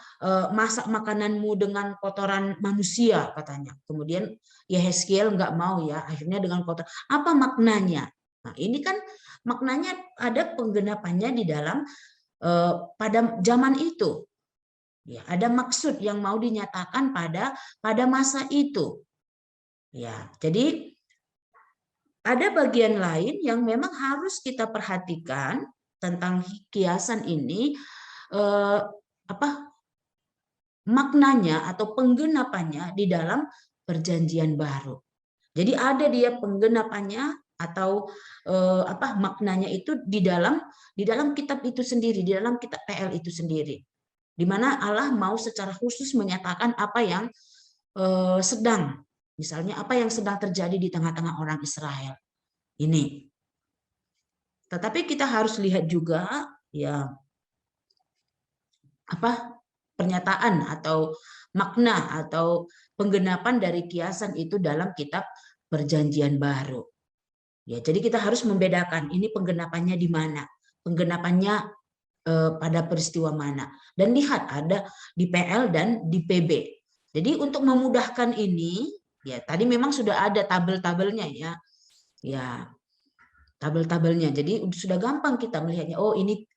masak makananmu dengan kotoran manusia katanya. Kemudian Yehezkiel nggak mau ya, akhirnya dengan kotor. Apa maknanya? Nah, ini kan maknanya ada penggenapannya di dalam pada zaman itu. Ya, ada maksud yang mau dinyatakan pada masa itu. Ya, jadi ada bagian lain yang memang harus kita perhatikan tentang kiasan ini, maknanya atau penggenapannya di dalam Perjanjian Baru. Jadi ada dia penggenapannya atau maknanya itu di dalam kitab itu sendiri, di dalam kitab PL itu sendiri. Di mana Allah mau secara khusus menyatakan apa yang sedang, misalnya apa yang sedang terjadi di tengah-tengah orang Israel ini. Tetapi kita harus lihat juga ya pernyataan atau makna atau penggenapan dari kiasan itu dalam kitab Perjanjian Baru. Ya, jadi kita harus membedakan ini penggenapannya di mana, penggenapannya pada peristiwa mana, dan lihat ada di PL dan di PB. Jadi untuk memudahkan ini, ya tadi memang sudah ada tabel-tabelnya ya tabel-tabelnya. Jadi sudah gampang kita melihatnya. Oh ini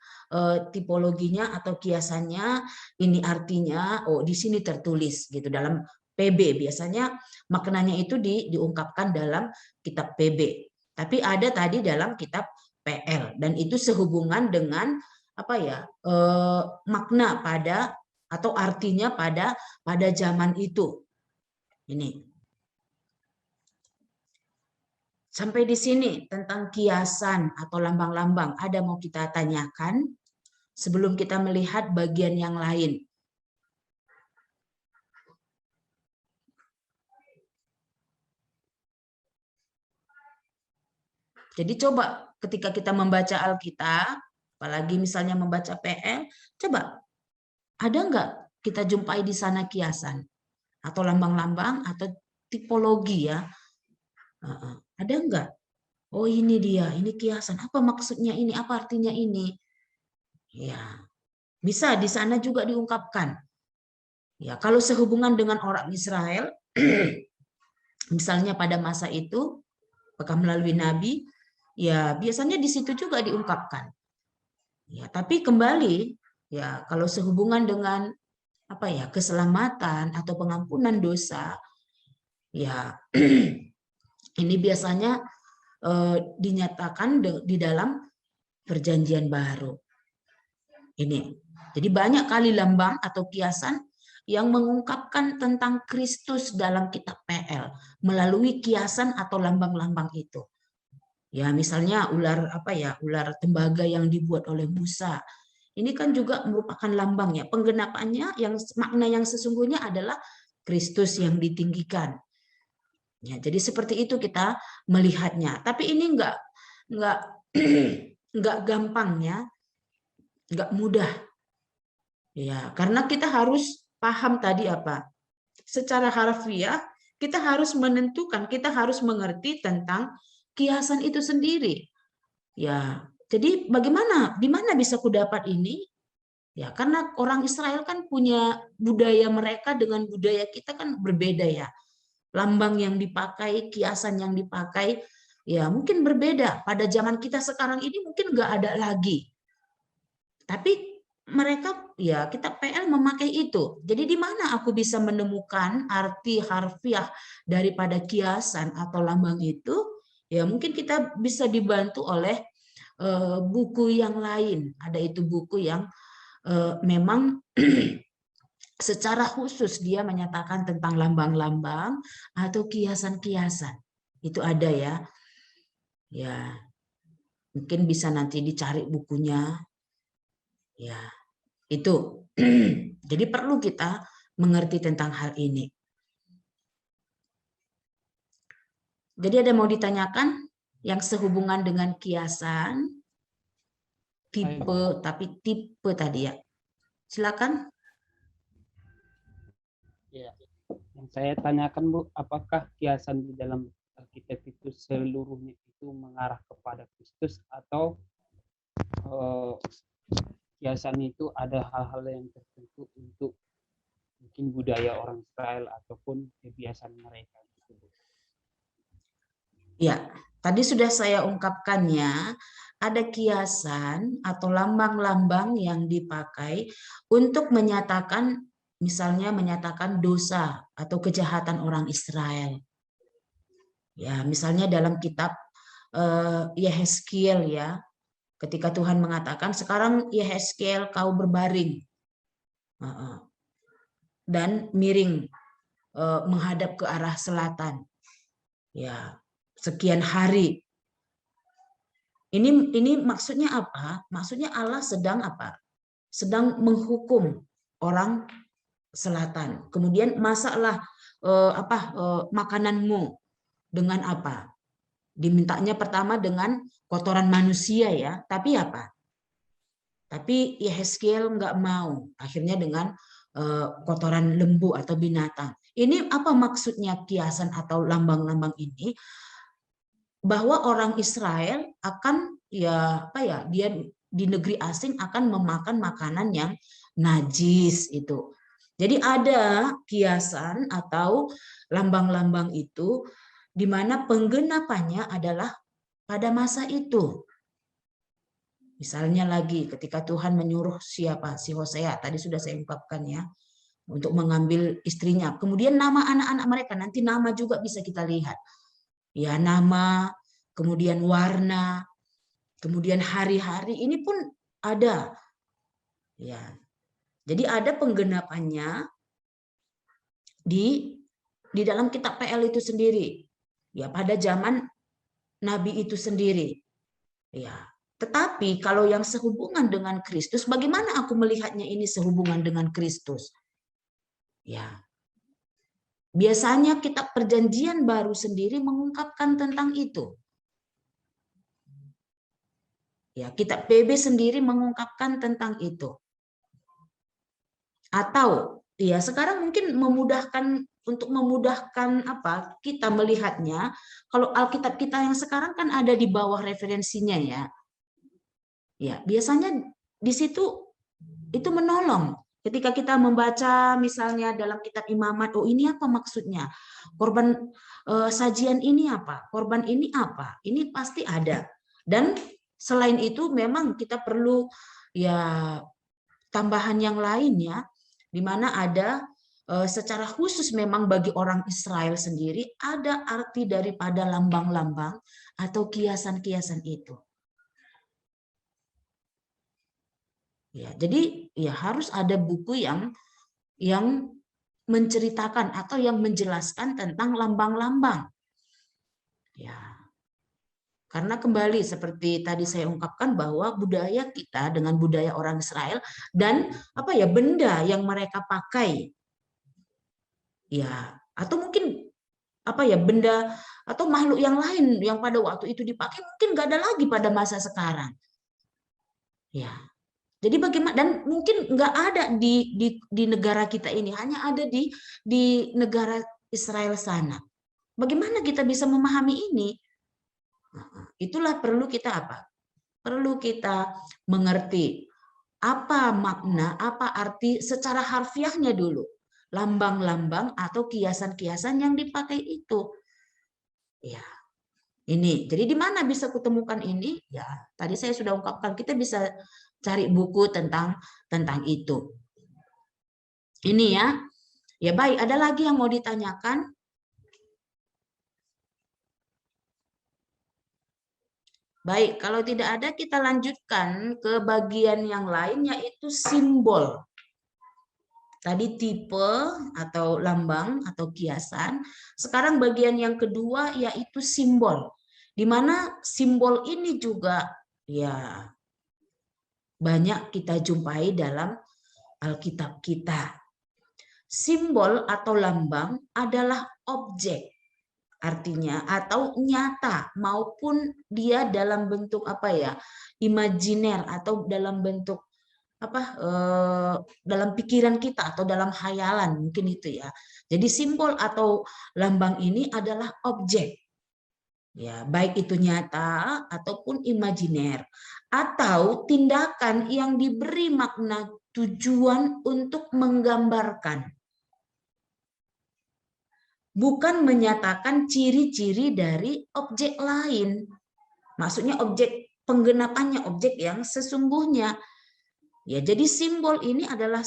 tipologinya atau kiasannya, ini artinya. Oh di sini tertulis gitu dalam PB. Biasanya maknanya itu diungkapkan dalam kitab PB. Tapi ada tadi dalam kitab PL dan itu sehubungan dengan makna pada atau artinya pada zaman itu. Ini. Sampai di sini tentang kiasan atau lambang-lambang ada mau kita tanyakan sebelum kita melihat bagian yang lain. Jadi coba ketika kita membaca Alkitab, apalagi misalnya membaca PL, coba ada nggak kita jumpai di sana kiasan atau lambang-lambang atau tipologi ya? Ada nggak? Oh ini dia, ini kiasan. Apa maksudnya ini? Apa artinya ini? Ya, bisa di sana juga diungkapkan. Ya, kalau sehubungan dengan orang Israel, misalnya pada masa itu, apakah melalui nabi, ya biasanya di situ juga diungkapkan. Ya, tapi kembali ya kalau sehubungan dengan keselamatan atau pengampunan dosa, ya ini biasanya dinyatakan di dalam Perjanjian Baru. Ini. Jadi banyak kali lambang atau kiasan yang mengungkapkan tentang Kristus dalam kitab PL melalui kiasan atau lambang-lambang itu. Ya, misalnya ular ular tembaga yang dibuat oleh Musa. Ini kan juga merupakan lambangnya. Penggenapannya yang makna yang sesungguhnya adalah Kristus yang ditinggikan. Ya, jadi seperti itu kita melihatnya. Tapi ini enggak gampang ya, enggak mudah. Ya, karena kita harus paham tadi secara harfiah kita harus menentukan, kita harus mengerti tentang kiasan itu sendiri. Ya, jadi di mana bisa kudapat ini? Ya, karena orang Israel kan punya budaya mereka dengan budaya kita kan berbeda ya. Lambang yang dipakai, kiasan yang dipakai, ya mungkin berbeda. Pada zaman kita sekarang ini mungkin nggak ada lagi. Tapi mereka, ya kita PL memakai itu. Jadi di mana aku bisa menemukan arti harfiah daripada kiasan atau lambang itu? Ya mungkin kita bisa dibantu oleh buku yang lain. Ada itu buku yang memang secara khusus dia menyatakan tentang lambang-lambang atau kiasan-kiasan. Itu ada ya. Ya, mungkin bisa nanti dicari bukunya. Ya, itu. Jadi perlu kita mengerti tentang hal ini. Jadi ada mau ditanyakan yang sehubungan dengan kiasan, tipe, tapi tipe tadi ya. Silakan. Ya. Yang saya tanyakan Bu, apakah kiasan di dalam Alkitab itu seluruhnya itu mengarah kepada Kristus atau kiasan itu ada hal-hal yang tertentu untuk mungkin budaya orang Israel ataupun kebiasaan mereka? Ya, tadi sudah saya ungkapkannya, ada kiasan atau lambang-lambang yang dipakai untuk menyatakan, misalnya menyatakan dosa atau kejahatan orang Israel. Ya, misalnya dalam kitab Yehezkiel ya, ketika Tuhan mengatakan, sekarang Yehezkiel kau berbaring dan miring menghadap ke arah selatan. Ya, sekian hari. Ini maksudnya apa? Maksudnya Allah sedang apa? Sedang menghukum orang selatan. Kemudian masaklah makananmu dengan apa? Dimintanya pertama dengan kotoran manusia ya. Tapi apa? Tapi Yehezkiel nggak mau. Akhirnya dengan kotoran lembu atau binatang. Ini apa maksudnya kiasan atau lambang-lambang ini? Bahwa orang Israel akan dia di negeri asing akan memakan makanan yang najis itu. Jadi ada kiasan atau lambang-lambang itu di mana penggenapannya adalah pada masa itu. Misalnya lagi ketika Tuhan menyuruh siapa? Si Hosea, tadi sudah saya ungkapkan ya, untuk mengambil istrinya. Kemudian nama anak-anak mereka, nanti nama juga bisa kita lihat. Ya, nama, kemudian warna, kemudian hari-hari, ini pun ada. Ya. Jadi ada penggenapannya di dalam kitab PL itu sendiri. Ya, pada zaman nabi itu sendiri. Ya. Tetapi kalau yang sehubungan dengan Kristus, bagaimana aku melihatnya ini sehubungan dengan Kristus? Ya. Biasanya kitab Perjanjian Baru sendiri mengungkapkan tentang itu. Ya, kitab PB sendiri mengungkapkan tentang itu. Atau ya sekarang mungkin untuk memudahkan apa kita melihatnya, kalau Alkitab kita yang sekarang kan ada di bawah referensinya ya. Ya, biasanya di situ itu menolong. Ketika kita membaca misalnya dalam kitab Imamat, oh ini apa maksudnya? Korban sajian ini apa? Korban ini apa? Ini pasti ada. Dan selain itu memang kita perlu ya tambahan yang lainnya, di mana ada secara khusus memang bagi orang Israel sendiri ada arti daripada lambang-lambang atau kiasan-kiasan itu. Ya, jadi ya harus ada buku yang menceritakan atau yang menjelaskan tentang lambang-lambang. Ya. Karena kembali seperti tadi saya ungkapkan bahwa budaya kita dengan budaya orang Israel dan benda yang mereka pakai. Ya, atau mungkin benda atau makhluk yang lain yang pada waktu itu dipakai mungkin nggak ada lagi pada masa sekarang. Ya. Jadi bagaimana, dan mungkin nggak ada di negara kita ini, hanya ada di negara Israel sana. Bagaimana kita bisa memahami ini? Itulah perlu kita Perlu kita mengerti apa makna, apa arti secara harfiahnya dulu. Lambang-lambang atau kiasan-kiasan yang dipakai itu. Ya. Ini. Jadi di mana bisa kutemukan ini? Ya, tadi saya sudah ungkapkan, kita bisa cari buku tentang itu. Ini ya. Ya baik, ada lagi yang mau ditanyakan? Baik, kalau tidak ada kita lanjutkan ke bagian yang lain, yaitu simbol. Tadi tipe atau lambang atau kiasan. Sekarang bagian yang kedua yaitu simbol. Di mana simbol ini juga ya banyak kita jumpai dalam Alkitab kita. Simbol atau lambang adalah objek, artinya atau nyata, maupun dia dalam bentuk apa ya, imajiner atau dalam bentuk apa, dalam pikiran kita atau dalam khayalan, mungkin itu ya. Jadi simbol atau lambang ini adalah objek, ya, baik itu nyata ataupun imajiner, atau tindakan yang diberi makna tujuan untuk menggambarkan, bukan menyatakan ciri-ciri dari objek lain. Maksudnya objek penggenapannya, objek yang sesungguhnya. Ya, jadi simbol ini adalah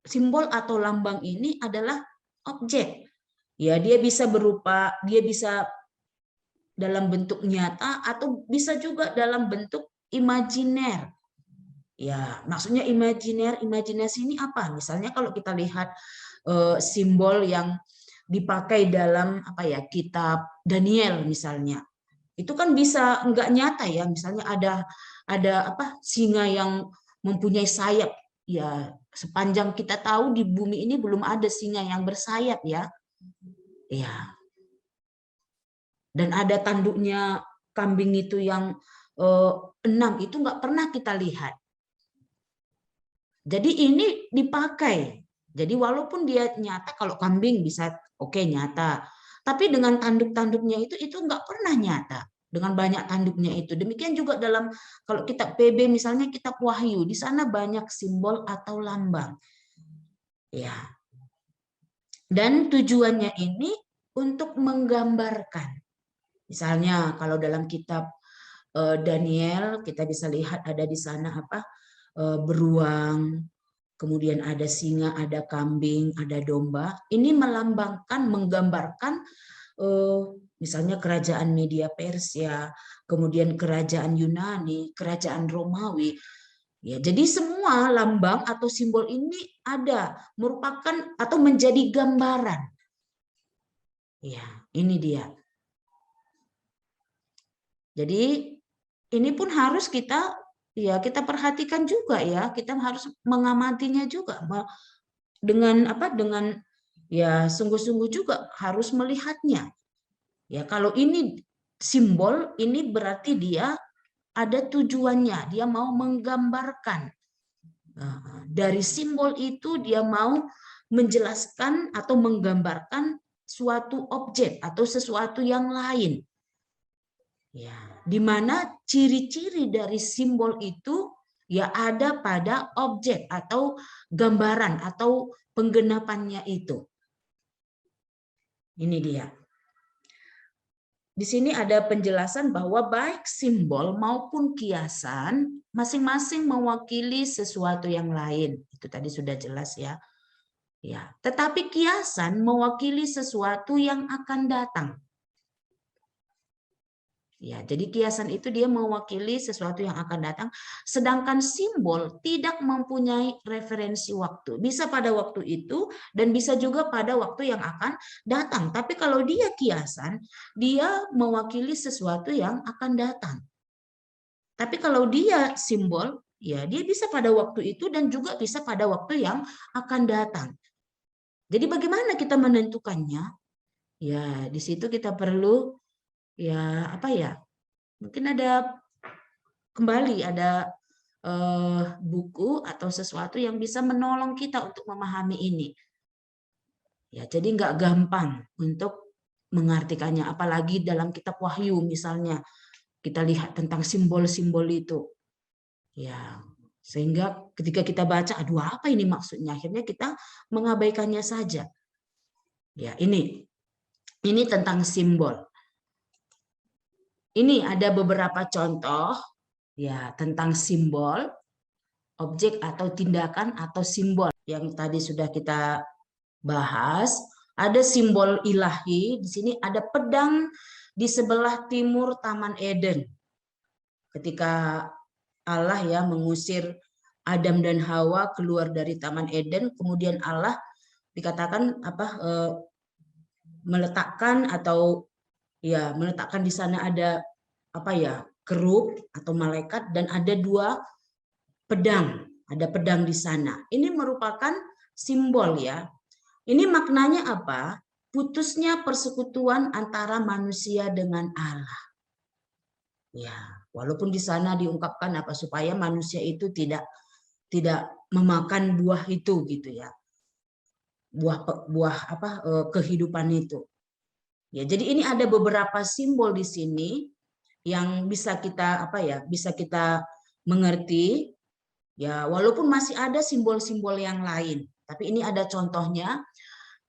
simbol atau lambang ini adalah objek. Ya, dia bisa berupa, dia bisa dalam bentuk nyata atau bisa juga dalam bentuk imajiner. Ya, maksudnya imajiner, imajinasi ini apa? Misalnya kalau kita lihat simbol yang dipakai dalam apa ya, kitab Daniel misalnya, itu kan bisa enggak nyata ya, misalnya ada apa, singa yang mempunyai sayap, ya sepanjang kita tahu di bumi ini belum ada singa yang bersayap ya, ya, dan ada tanduknya kambing itu yang 6 itu enggak pernah kita lihat. Jadi ini dipakai. Jadi walaupun dia nyata, kalau kambing bisa oke, nyata. Tapi dengan tanduk-tanduknya itu enggak pernah nyata. Dengan banyak tanduknya itu. Demikian juga dalam kalau kitab PB misalnya, kitab Wahyu, di sana banyak simbol atau lambang. Ya. Dan tujuannya ini untuk menggambarkan. Misalnya kalau dalam kitab Daniel kita bisa lihat ada di sana apa? Beruang, kemudian ada singa, ada kambing, ada domba. Ini melambangkan, menggambarkan misalnya kerajaan Media Persia, kemudian kerajaan Yunani, kerajaan Romawi. Ya, jadi semua lambang atau simbol ini ada, merupakan atau menjadi gambaran. Ya, ini dia. Jadi ini pun harus kita perhatikan juga ya, kita harus mengamatinya juga dengan apa, dengan ya sungguh-sungguh juga harus melihatnya. Ya, kalau ini simbol, ini berarti dia ada tujuannya, dia mau menggambarkan. Dari simbol itu dia mau menjelaskan atau menggambarkan suatu objek atau sesuatu yang lain. Ya, di mana ciri-ciri dari simbol itu ya ada pada objek atau gambaran atau penggenapannya itu. Ini dia. Di sini ada penjelasan bahwa baik simbol maupun kiasan masing-masing mewakili sesuatu yang lain. Itu tadi sudah jelas ya. Ya, tetapi kiasan mewakili sesuatu yang akan datang. Ya, jadi kiasan itu dia mewakili sesuatu yang akan datang, sedangkan simbol tidak mempunyai referensi waktu. Bisa pada waktu itu dan bisa juga pada waktu yang akan datang. Tapi kalau dia kiasan, dia mewakili sesuatu yang akan datang. Tapi kalau dia simbol, ya dia bisa pada waktu itu dan juga bisa pada waktu yang akan datang. Jadi bagaimana kita menentukannya? Ya, di situ kita perlu ya apa ya, mungkin ada kembali ada buku atau sesuatu yang bisa menolong kita untuk memahami ini ya. Jadi nggak gampang untuk mengartikannya, apalagi dalam kitab Wahyu misalnya kita lihat tentang simbol-simbol itu ya, sehingga ketika kita baca, aduh apa ini maksudnya, akhirnya kita mengabaikannya saja ya. Ini tentang simbol. Ini ada beberapa contoh ya tentang simbol, objek atau tindakan atau simbol yang tadi sudah kita bahas. Ada simbol ilahi, di sini ada pedang di sebelah timur Taman Eden. ketika Allah ya mengusir Adam dan Hawa keluar dari Taman Eden, kemudian Allah dikatakan meletakkan atau ya meletakkan di sana ada kerub atau malaikat, dan ada 2 pedang, ada pedang di sana. Ini merupakan simbol ya. Ini maknanya apa? Putusnya persekutuan antara manusia dengan Allah. Ya, walaupun di sana diungkapkan supaya manusia itu tidak memakan buah itu gitu ya. Buah kehidupan itu. Ya, jadi ini ada beberapa simbol di sini yang bisa kita bisa kita mengerti ya, walaupun masih ada simbol-simbol yang lain, tapi ini ada contohnya.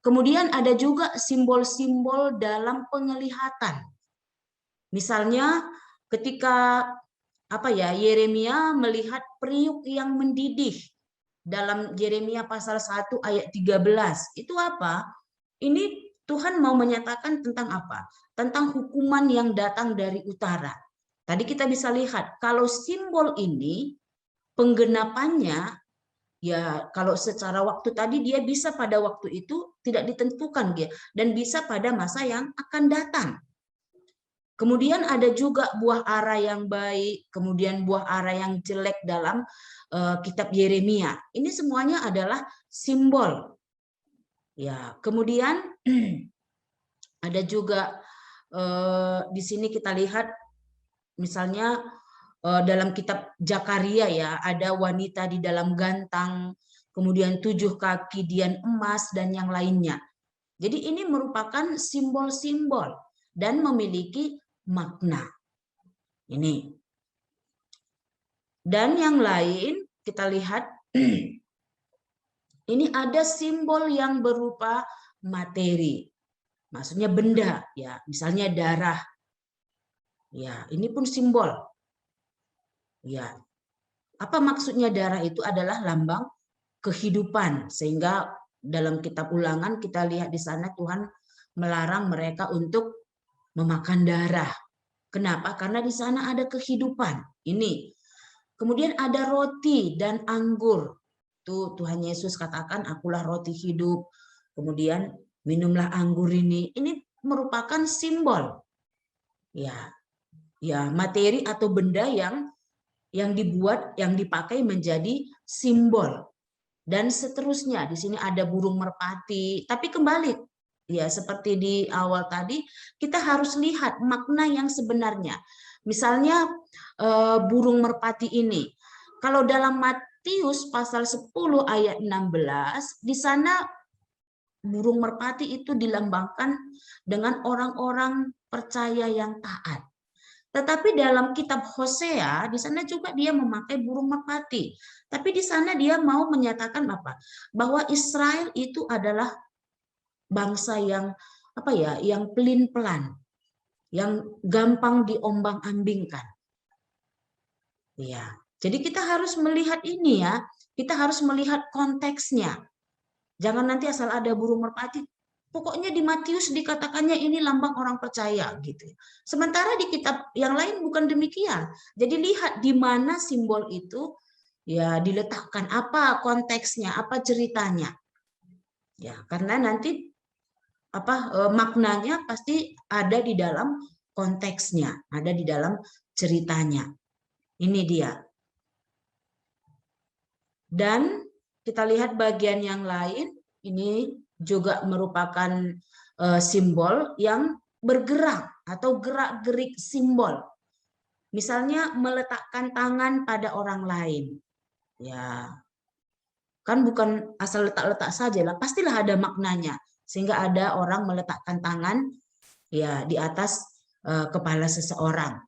Kemudian ada juga simbol-simbol dalam penglihatan. Misalnya ketika Yeremia melihat periuk yang mendidih dalam Yeremia pasal 1 ayat 13. Itu apa? Ini Tuhan mau menyatakan tentang apa? Tentang hukuman yang datang dari utara. Tadi kita bisa lihat kalau simbol ini penggenapannya ya, kalau secara waktu tadi dia bisa pada waktu itu tidak ditentukan dia, dan bisa pada masa yang akan datang. Kemudian ada juga buah ara yang baik, kemudian buah ara yang jelek dalam kitab Yeremia. Ini semuanya adalah simbol. Ya, kemudian ada juga di sini kita lihat misalnya dalam kitab Zakaria ya, ada wanita di dalam gantang, kemudian 7 kaki dian emas dan yang lainnya. Jadi ini merupakan simbol-simbol dan memiliki makna. Ini. Dan yang lain kita lihat ini ada simbol yang berupa materi. Maksudnya benda ya, misalnya darah. Ya, ini pun simbol. Ya. Apa maksudnya darah? Itu adalah lambang kehidupan, sehingga dalam kitab Ulangan kita lihat di sana Tuhan melarang mereka untuk memakan darah. Kenapa? Karena di sana ada kehidupan. Ini. Kemudian ada roti dan anggur. Tuh Tuhan Yesus katakan, akulah roti hidup. Kemudian minumlah anggur ini. Ini merupakan simbol. Ya. Ya, materi atau benda yang dibuat, yang dipakai menjadi simbol. Dan seterusnya. Di sini ada burung merpati. Tapi kembali, ya seperti di awal tadi, kita harus lihat makna yang sebenarnya. Misalnya burung merpati ini. Kalau dalam Matius pasal 10 ayat 16, di sana burung merpati itu dilambangkan dengan orang-orang percaya yang taat. Tetapi dalam kitab Hosea, di sana juga dia memakai burung merpati. Tapi di sana dia mau menyatakan apa? Bahwa Israel itu adalah bangsa yang yang pelin-pelan, yang gampang diombang-ambingkan. Ya. Jadi kita harus melihat ini ya, kita harus melihat konteksnya. Jangan nanti asal ada burung merpati, pokoknya di Matius dikatakannya ini lambang orang percaya gitu. Sementara di kitab yang lain bukan demikian. Jadi lihat di mana simbol itu ya diletakkan, apa konteksnya, apa ceritanya. Ya, karena nanti maknanya pasti ada di dalam konteksnya, ada di dalam ceritanya. Ini dia. Dan kita lihat bagian yang lain, ini juga merupakan simbol yang bergerak atau gerak-gerik simbol. Misalnya meletakkan tangan pada orang lain. Ya. Kan bukan asal letak-letak saja lah, pastilah ada maknanya. Sehingga ada orang meletakkan tangan ya di atas kepala seseorang.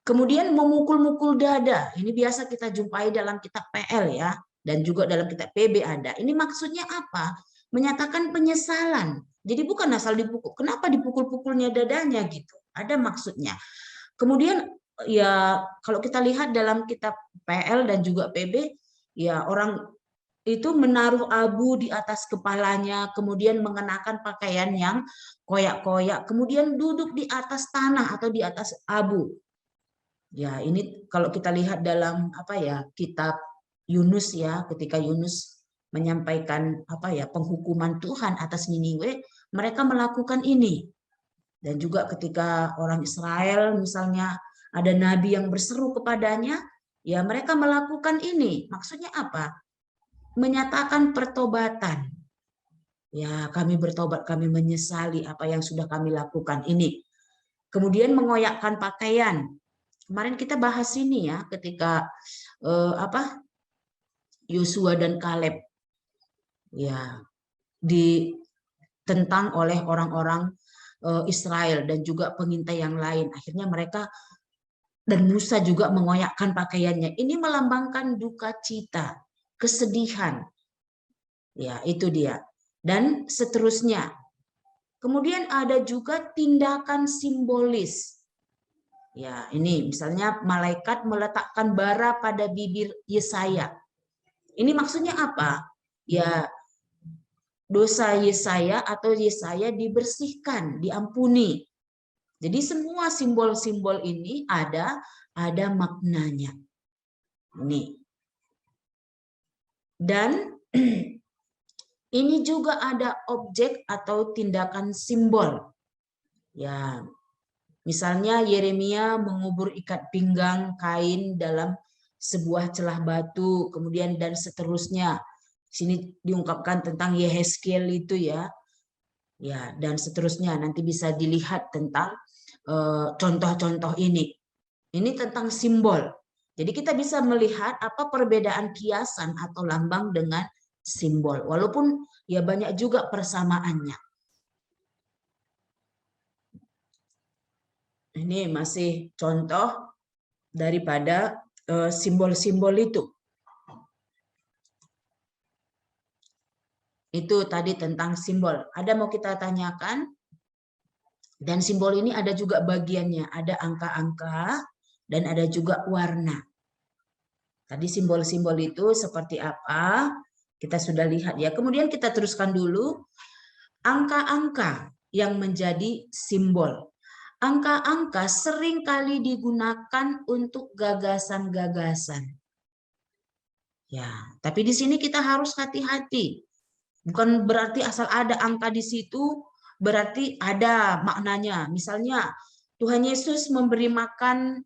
Kemudian memukul-mukul dada. Ini biasa kita jumpai dalam kitab PL ya, dan juga dalam kitab PB ada. Ini maksudnya apa? Menyatakan penyesalan. Jadi bukan asal dipukul. Kenapa dipukul-pukulnya dadanya gitu? Ada maksudnya. Kemudian ya kalau kita lihat dalam kitab PL dan juga PB, ya orang itu menaruh abu di atas kepalanya, kemudian mengenakan pakaian yang koyak-koyak, kemudian duduk di atas tanah atau di atas abu. Ya, ini kalau kita lihat dalam kitab Yunus ya, ketika Yunus menyampaikan penghukuman Tuhan atas Niniwe, mereka melakukan ini. Dan juga ketika orang Israel misalnya ada nabi yang berseru kepadanya, ya mereka melakukan ini. Maksudnya apa? Menyatakan pertobatan. Ya, kami bertobat, kami menyesali apa yang sudah kami lakukan ini. Kemudian mengoyakkan pakaian. Kemarin kita bahas ini ya, ketika Yosua dan Kaleb ya ditentang oleh orang-orang Israel dan juga pengintai yang lain. Akhirnya mereka dan Musa juga mengoyakkan pakaiannya. Ini melambangkan duka cita, kesedihan. Ya, itu dia. Dan seterusnya. Kemudian ada juga tindakan simbolis. Ya, ini misalnya malaikat meletakkan bara pada bibir Yesaya. Ini maksudnya apa? Ya, dosa Yesaya atau Yesaya dibersihkan, diampuni. Jadi semua simbol-simbol ini ada maknanya. Ini. Dan ini juga ada objek atau tindakan simbol. Ya, misalnya Yeremia mengubur ikat pinggang kain dalam sebuah celah batu, kemudian dan seterusnya. Sini diungkapkan tentang Yehezkiel itu ya. Ya, dan seterusnya nanti bisa dilihat tentang contoh-contoh ini. Ini tentang simbol. Jadi kita bisa melihat apa perbedaan kiasan atau lambang dengan simbol. Walaupun ya banyak juga persamaannya. Ini masih contoh daripada simbol-simbol itu. Itu tadi tentang simbol. Ada mau kita tanyakan? Dan simbol ini ada juga bagiannya. Ada angka-angka dan ada juga warna. Tadi simbol-simbol itu seperti apa? Kita sudah lihat ya. Kemudian kita teruskan dulu. Angka-angka yang menjadi simbol. Angka-angka sering kali digunakan untuk gagasan-gagasan. Ya, tapi di sini kita harus hati-hati. Bukan berarti asal ada angka di situ, berarti ada maknanya. Misalnya, Tuhan Yesus memberi makan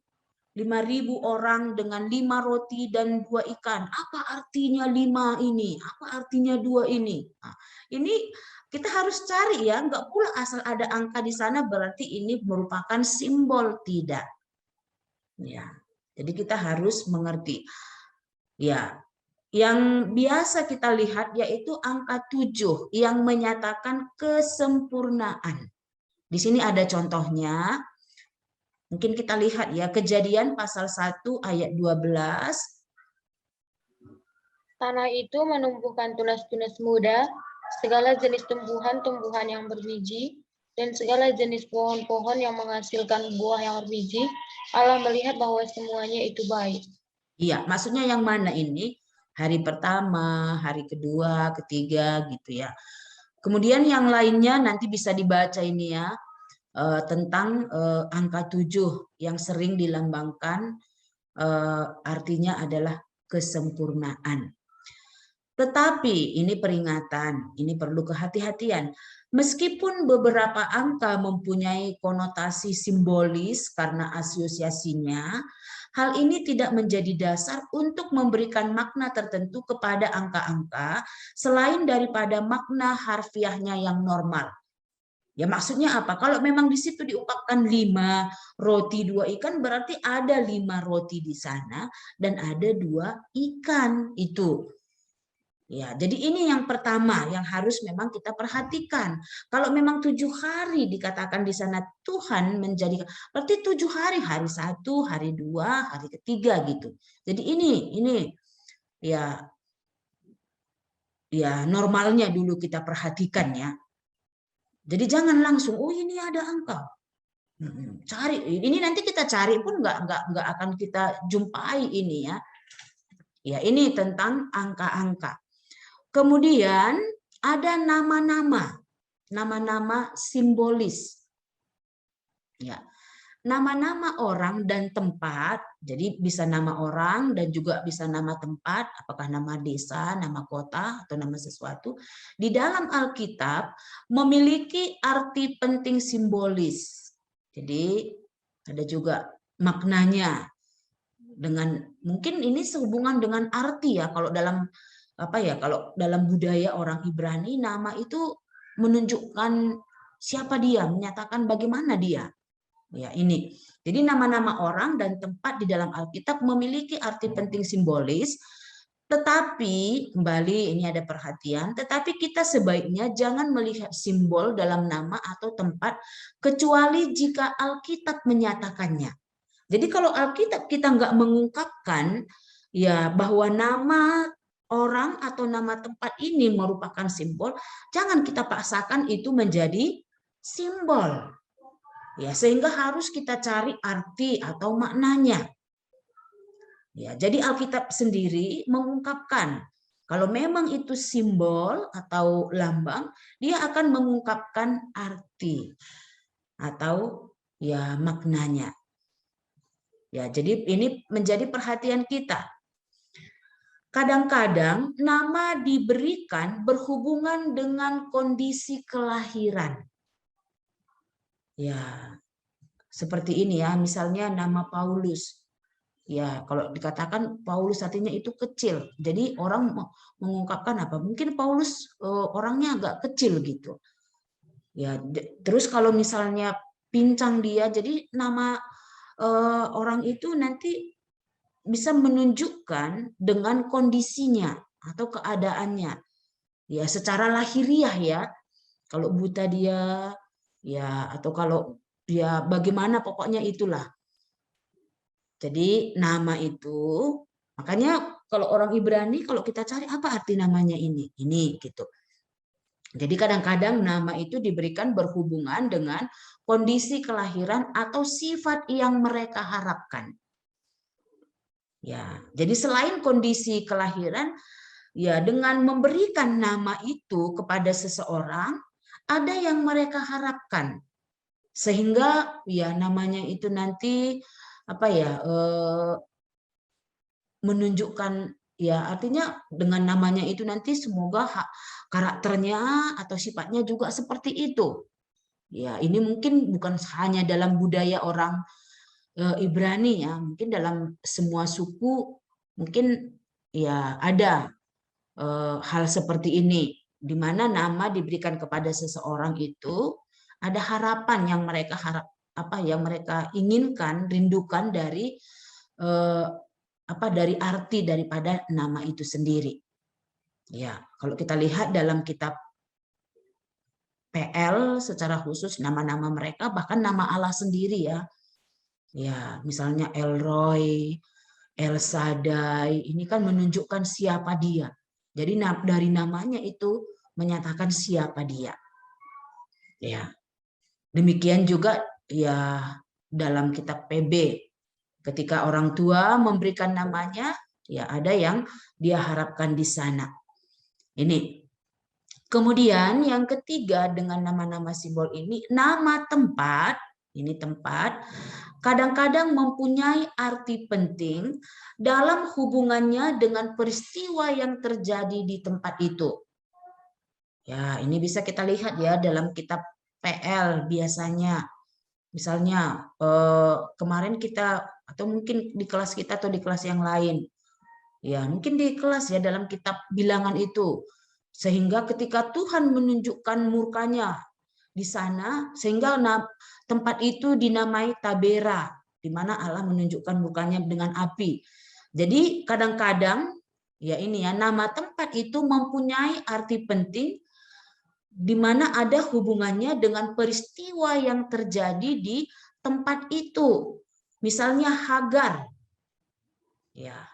5.000 orang dengan 5 roti dan 2 ikan. Apa artinya 5 ini? Apa artinya 2 ini? Nah, ini kita harus cari ya, enggak pula asal ada angka di sana berarti ini merupakan simbol, tidak. Ya. Jadi kita harus mengerti. Ya. Yang biasa kita lihat yaitu angka 7 yang menyatakan kesempurnaan. Di sini ada contohnya. Mungkin kita lihat ya, Kejadian pasal 1 ayat 12. Tanah itu menumbuhkan tunas-tunas muda, segala jenis tumbuhan-tumbuhan yang berbiji, dan segala jenis pohon-pohon yang menghasilkan buah yang berbiji. Allah melihat bahwa semuanya itu baik. Iya, maksudnya yang mana ini? Hari pertama, hari kedua, ketiga gitu ya. Kemudian yang lainnya nanti bisa dibaca ini ya, tentang angka 7 yang sering dilambangkan artinya adalah kesempurnaan. Tetapi ini peringatan, ini perlu kehati-hatian. Meskipun beberapa angka mempunyai konotasi simbolis karena asosiasinya, hal ini tidak menjadi dasar untuk memberikan makna tertentu kepada angka-angka selain daripada makna harfiahnya yang normal. Ya maksudnya apa? Kalau memang di situ diungkapkan 5 roti 2 ikan, berarti ada 5 roti di sana dan ada 2 ikan itu. Ya, jadi ini yang pertama yang harus memang kita perhatikan. Kalau memang 7 hari dikatakan di sana Tuhan menjadikan, berarti 7 hari, hari 1, hari 2, hari ketiga gitu. Jadi ini ya normalnya dulu kita perhatikan ya. Jadi jangan langsung, oh ini ada angka. Cari, ini nanti kita cari pun nggak akan kita jumpai ini ya. Ya ini tentang angka-angka. Kemudian ada nama-nama simbolis. Ya, nama-nama orang dan tempat, jadi bisa nama orang dan juga bisa nama tempat, apakah nama desa, nama kota, atau nama sesuatu, di dalam Alkitab memiliki arti penting simbolis. Jadi ada juga maknanya, dengan mungkin ini sehubungan dengan arti ya, kalau dalam kalau dalam budaya orang Ibrani, nama itu menunjukkan siapa dia, menyatakan bagaimana dia. Ya, ini. Jadi nama-nama orang dan tempat di dalam Alkitab memiliki arti penting simbolis, tetapi kembali ini ada perhatian, tetapi kita sebaiknya jangan melihat simbol dalam nama atau tempat kecuali jika Alkitab menyatakannya. Jadi kalau Alkitab kita nggak mengungkapkan ya bahwa nama orang atau nama tempat ini merupakan simbol, jangan kita paksakan itu menjadi simbol. Ya, sehingga harus kita cari arti atau maknanya. Ya, jadi Alkitab sendiri mengungkapkan kalau memang itu simbol atau lambang, dia akan mengungkapkan arti atau ya maknanya. Ya, jadi ini menjadi perhatian kita. Kadang-kadang nama diberikan berhubungan dengan kondisi kelahiran. Ya, seperti ini ya, misalnya nama Paulus. Ya, kalau dikatakan Paulus artinya itu kecil. Jadi orang mengungkapkan apa? Mungkin Paulus orangnya agak kecil gitu. Ya, terus kalau misalnya pincang dia, jadi nama orang itu nanti bisa menunjukkan dengan kondisinya atau keadaannya. Ya, secara lahiriah ya. Kalau buta dia, ya, atau kalau dia bagaimana, pokoknya itulah. Jadi nama itu, makanya kalau orang Ibrani, kalau kita cari apa arti namanya ini gitu. Jadi kadang-kadang nama itu diberikan berhubungan dengan kondisi kelahiran atau sifat yang mereka harapkan. Ya, jadi selain kondisi kelahiran, ya dengan memberikan nama itu kepada seseorang, ada yang mereka harapkan, sehingga ya namanya itu nanti menunjukkan ya, artinya dengan namanya itu nanti semoga karakternya atau sifatnya juga seperti itu. Ya, ini mungkin bukan hanya dalam budaya orang Ibrani ya, mungkin dalam semua suku mungkin ya ada hal seperti ini, di mana nama diberikan kepada seseorang itu ada harapan yang mereka yang mereka inginkan, rindukan dari dari arti daripada nama itu sendiri. Ya, kalau kita lihat dalam kitab PL secara khusus nama-nama mereka, bahkan nama Allah sendiri ya. Ya, misalnya El Roy, El Shaddai, ini kan menunjukkan siapa dia. Jadi dari namanya itu menyatakan siapa dia. Ya. Demikian juga ya dalam kitab PB, ketika orang tua memberikan namanya, ya ada yang dia harapkan di sana. Ini. Kemudian yang ketiga dengan nama-nama simbol ini, nama tempat, ini tempat, kadang-kadang mempunyai arti penting dalam hubungannya dengan peristiwa yang terjadi di tempat itu. Ya, ini bisa kita lihat ya dalam kitab PL biasanya. Misalnya kemarin kita, atau mungkin di kelas kita atau di kelas yang lain. Ya, mungkin di kelas ya dalam kitab Bilangan itu. Sehingga ketika Tuhan menunjukkan murkanya di sana, sehingga tempat itu dinamai Tabera, di mana Allah menunjukkan murkanya dengan api. Jadi kadang-kadang ya ini ya, nama tempat itu mempunyai arti penting di mana ada hubungannya dengan peristiwa yang terjadi di tempat itu. Misalnya Hagar. Ya.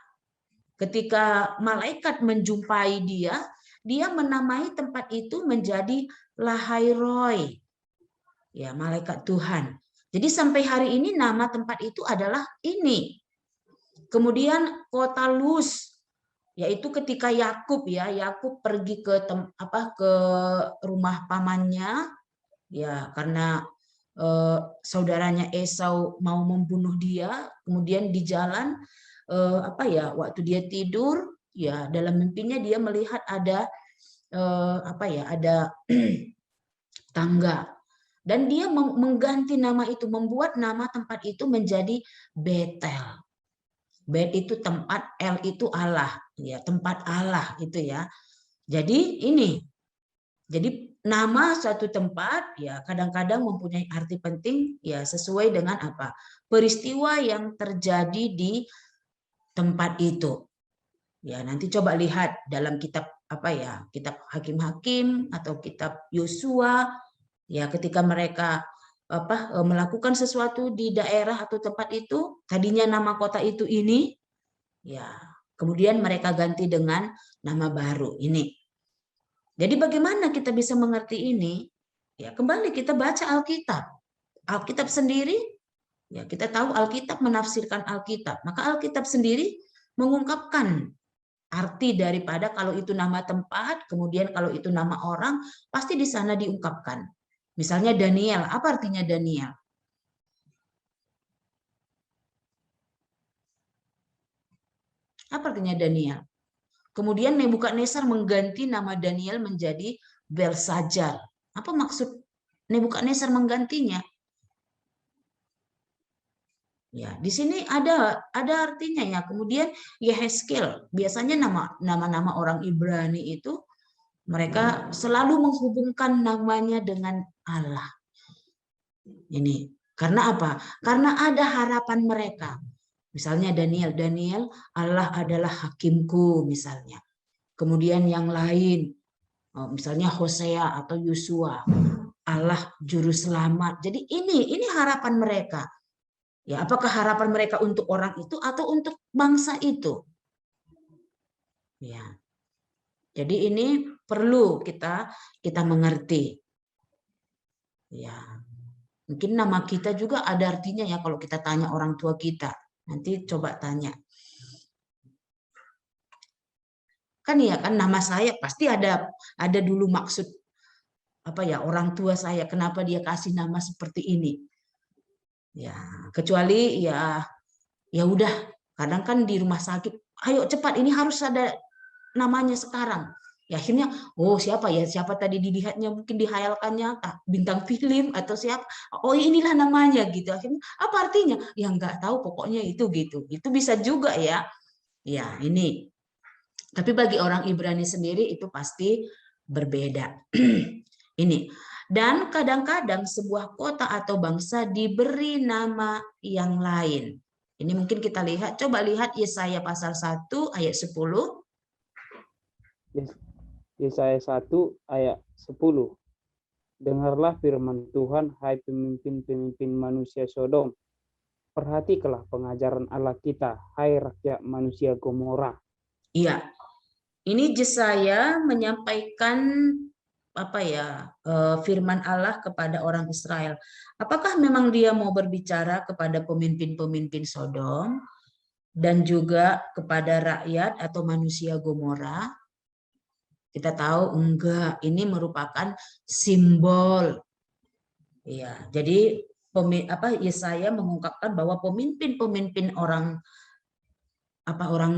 Ketika malaikat menjumpai dia, dia menamai tempat itu menjadi Lahairoi. Ya, malaikat Tuhan. Jadi sampai hari ini nama tempat itu adalah ini. Kemudian kota Luz, yaitu ketika Yakub pergi ke rumah pamannya, ya karena saudaranya Esau mau membunuh dia, kemudian di jalan waktu dia tidur, ya dalam mimpinya dia melihat ada ada tangga, dan dia mengganti nama itu, membuat nama tempat itu menjadi Betel. Bet itu tempat, El itu Allah, ya tempat Allah itu ya. Jadi nama suatu tempat ya kadang-kadang mempunyai arti penting ya sesuai dengan apa? Peristiwa yang terjadi di tempat itu. Ya, nanti coba lihat dalam kitab kitab Hakim-Hakim atau kitab Yosua ya, ketika mereka melakukan sesuatu di daerah atau tempat itu, tadinya nama kota itu ini, ya kemudian mereka ganti dengan nama baru ini. Jadi bagaimana kita bisa mengerti ini? Ya kembali kita baca Alkitab. Alkitab sendiri, ya kita tahu Alkitab menafsirkan Alkitab. Maka Alkitab sendiri mengungkapkan arti daripada kalau itu nama tempat, kemudian kalau itu nama orang, pasti di sana diungkapkan. Misalnya Daniel, apa artinya Daniel? Apa artinya Daniel? Kemudian Nebukadnezar mengganti nama Daniel menjadi Belsajar. Apa maksud Nebukadnezar menggantinya? Ya, di sini ada artinya ya. Kemudian Yehezkel, biasanya nama-nama orang Ibrani itu mereka selalu menghubungkan namanya dengan Allah. Ini karena apa? Karena ada harapan mereka. Misalnya Daniel, Allah adalah hakimku misalnya. Kemudian yang lain, misalnya Hosea atau Yosua, Allah juru selamat. Jadi ini harapan mereka. Ya, apakah harapan mereka untuk orang itu atau untuk bangsa itu? Ya. Jadi ini perlu kita mengerti. Ya. Mungkin nama kita juga ada artinya ya kalau kita tanya orang tua kita. Nanti coba tanya. Kan ya kan nama saya pasti ada dulu maksud orang tua saya kenapa dia kasih nama seperti ini. Ya, kecuali ya udah, kadang kan di rumah sakit, ayo cepat ini harus ada namanya sekarang. Ya akhirnya, oh siapa tadi dilihatnya, mungkin dihayalkannya bintang film atau siapa, oh inilah namanya gitu. Akhirnya apa artinya? Ya nggak tahu, pokoknya itu gitu. Itu bisa juga ya. Ya ini. Tapi bagi orang Ibrani sendiri itu pasti berbeda. Ini. Dan kadang-kadang sebuah kota atau bangsa diberi nama yang lain. Ini mungkin kita lihat, coba lihat Yesaya pasal 1 ayat 10. Yesaya 1 ayat 10. Dengarlah firman Tuhan, hai pemimpin-pemimpin manusia Sodom. Perhatikanlah pengajaran Allah kita, hai rakyat manusia Gomora. Iya. Ini Yesaya menyampaikan firman Allah kepada orang Israel. Apakah memang dia mau berbicara kepada pemimpin-pemimpin Sodom dan juga kepada rakyat atau manusia Gomora? Kita tahu enggak, ini merupakan simbol. Ya, jadi Yesaya mengungkapkan bahwa pemimpin-pemimpin orang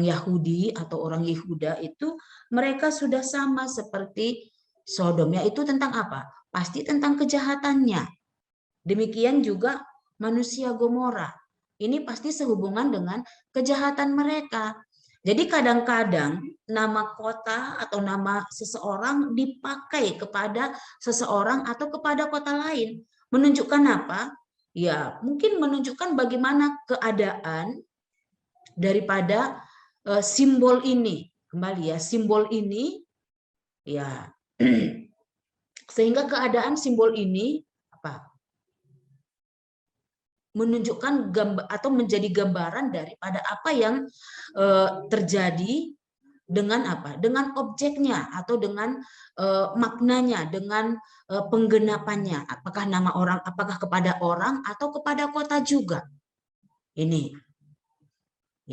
Yahudi atau orang Yehuda itu mereka sudah sama seperti Sodom, yaitu tentang apa? Pasti tentang kejahatannya. Demikian juga manusia Gomora. Ini pasti sehubungan dengan kejahatan mereka. Jadi kadang-kadang nama kota atau nama seseorang dipakai kepada seseorang atau kepada kota lain. Menunjukkan apa? Ya, mungkin menunjukkan bagaimana keadaan daripada simbol ini. Kembali ya, simbol ini ya sehingga keadaan simbol ini menunjukkan atau menjadi gambaran daripada apa yang terjadi dengan dengan objeknya atau dengan maknanya, dengan penggenapannya, apakah nama orang, apakah kepada orang atau kepada kota juga. Ini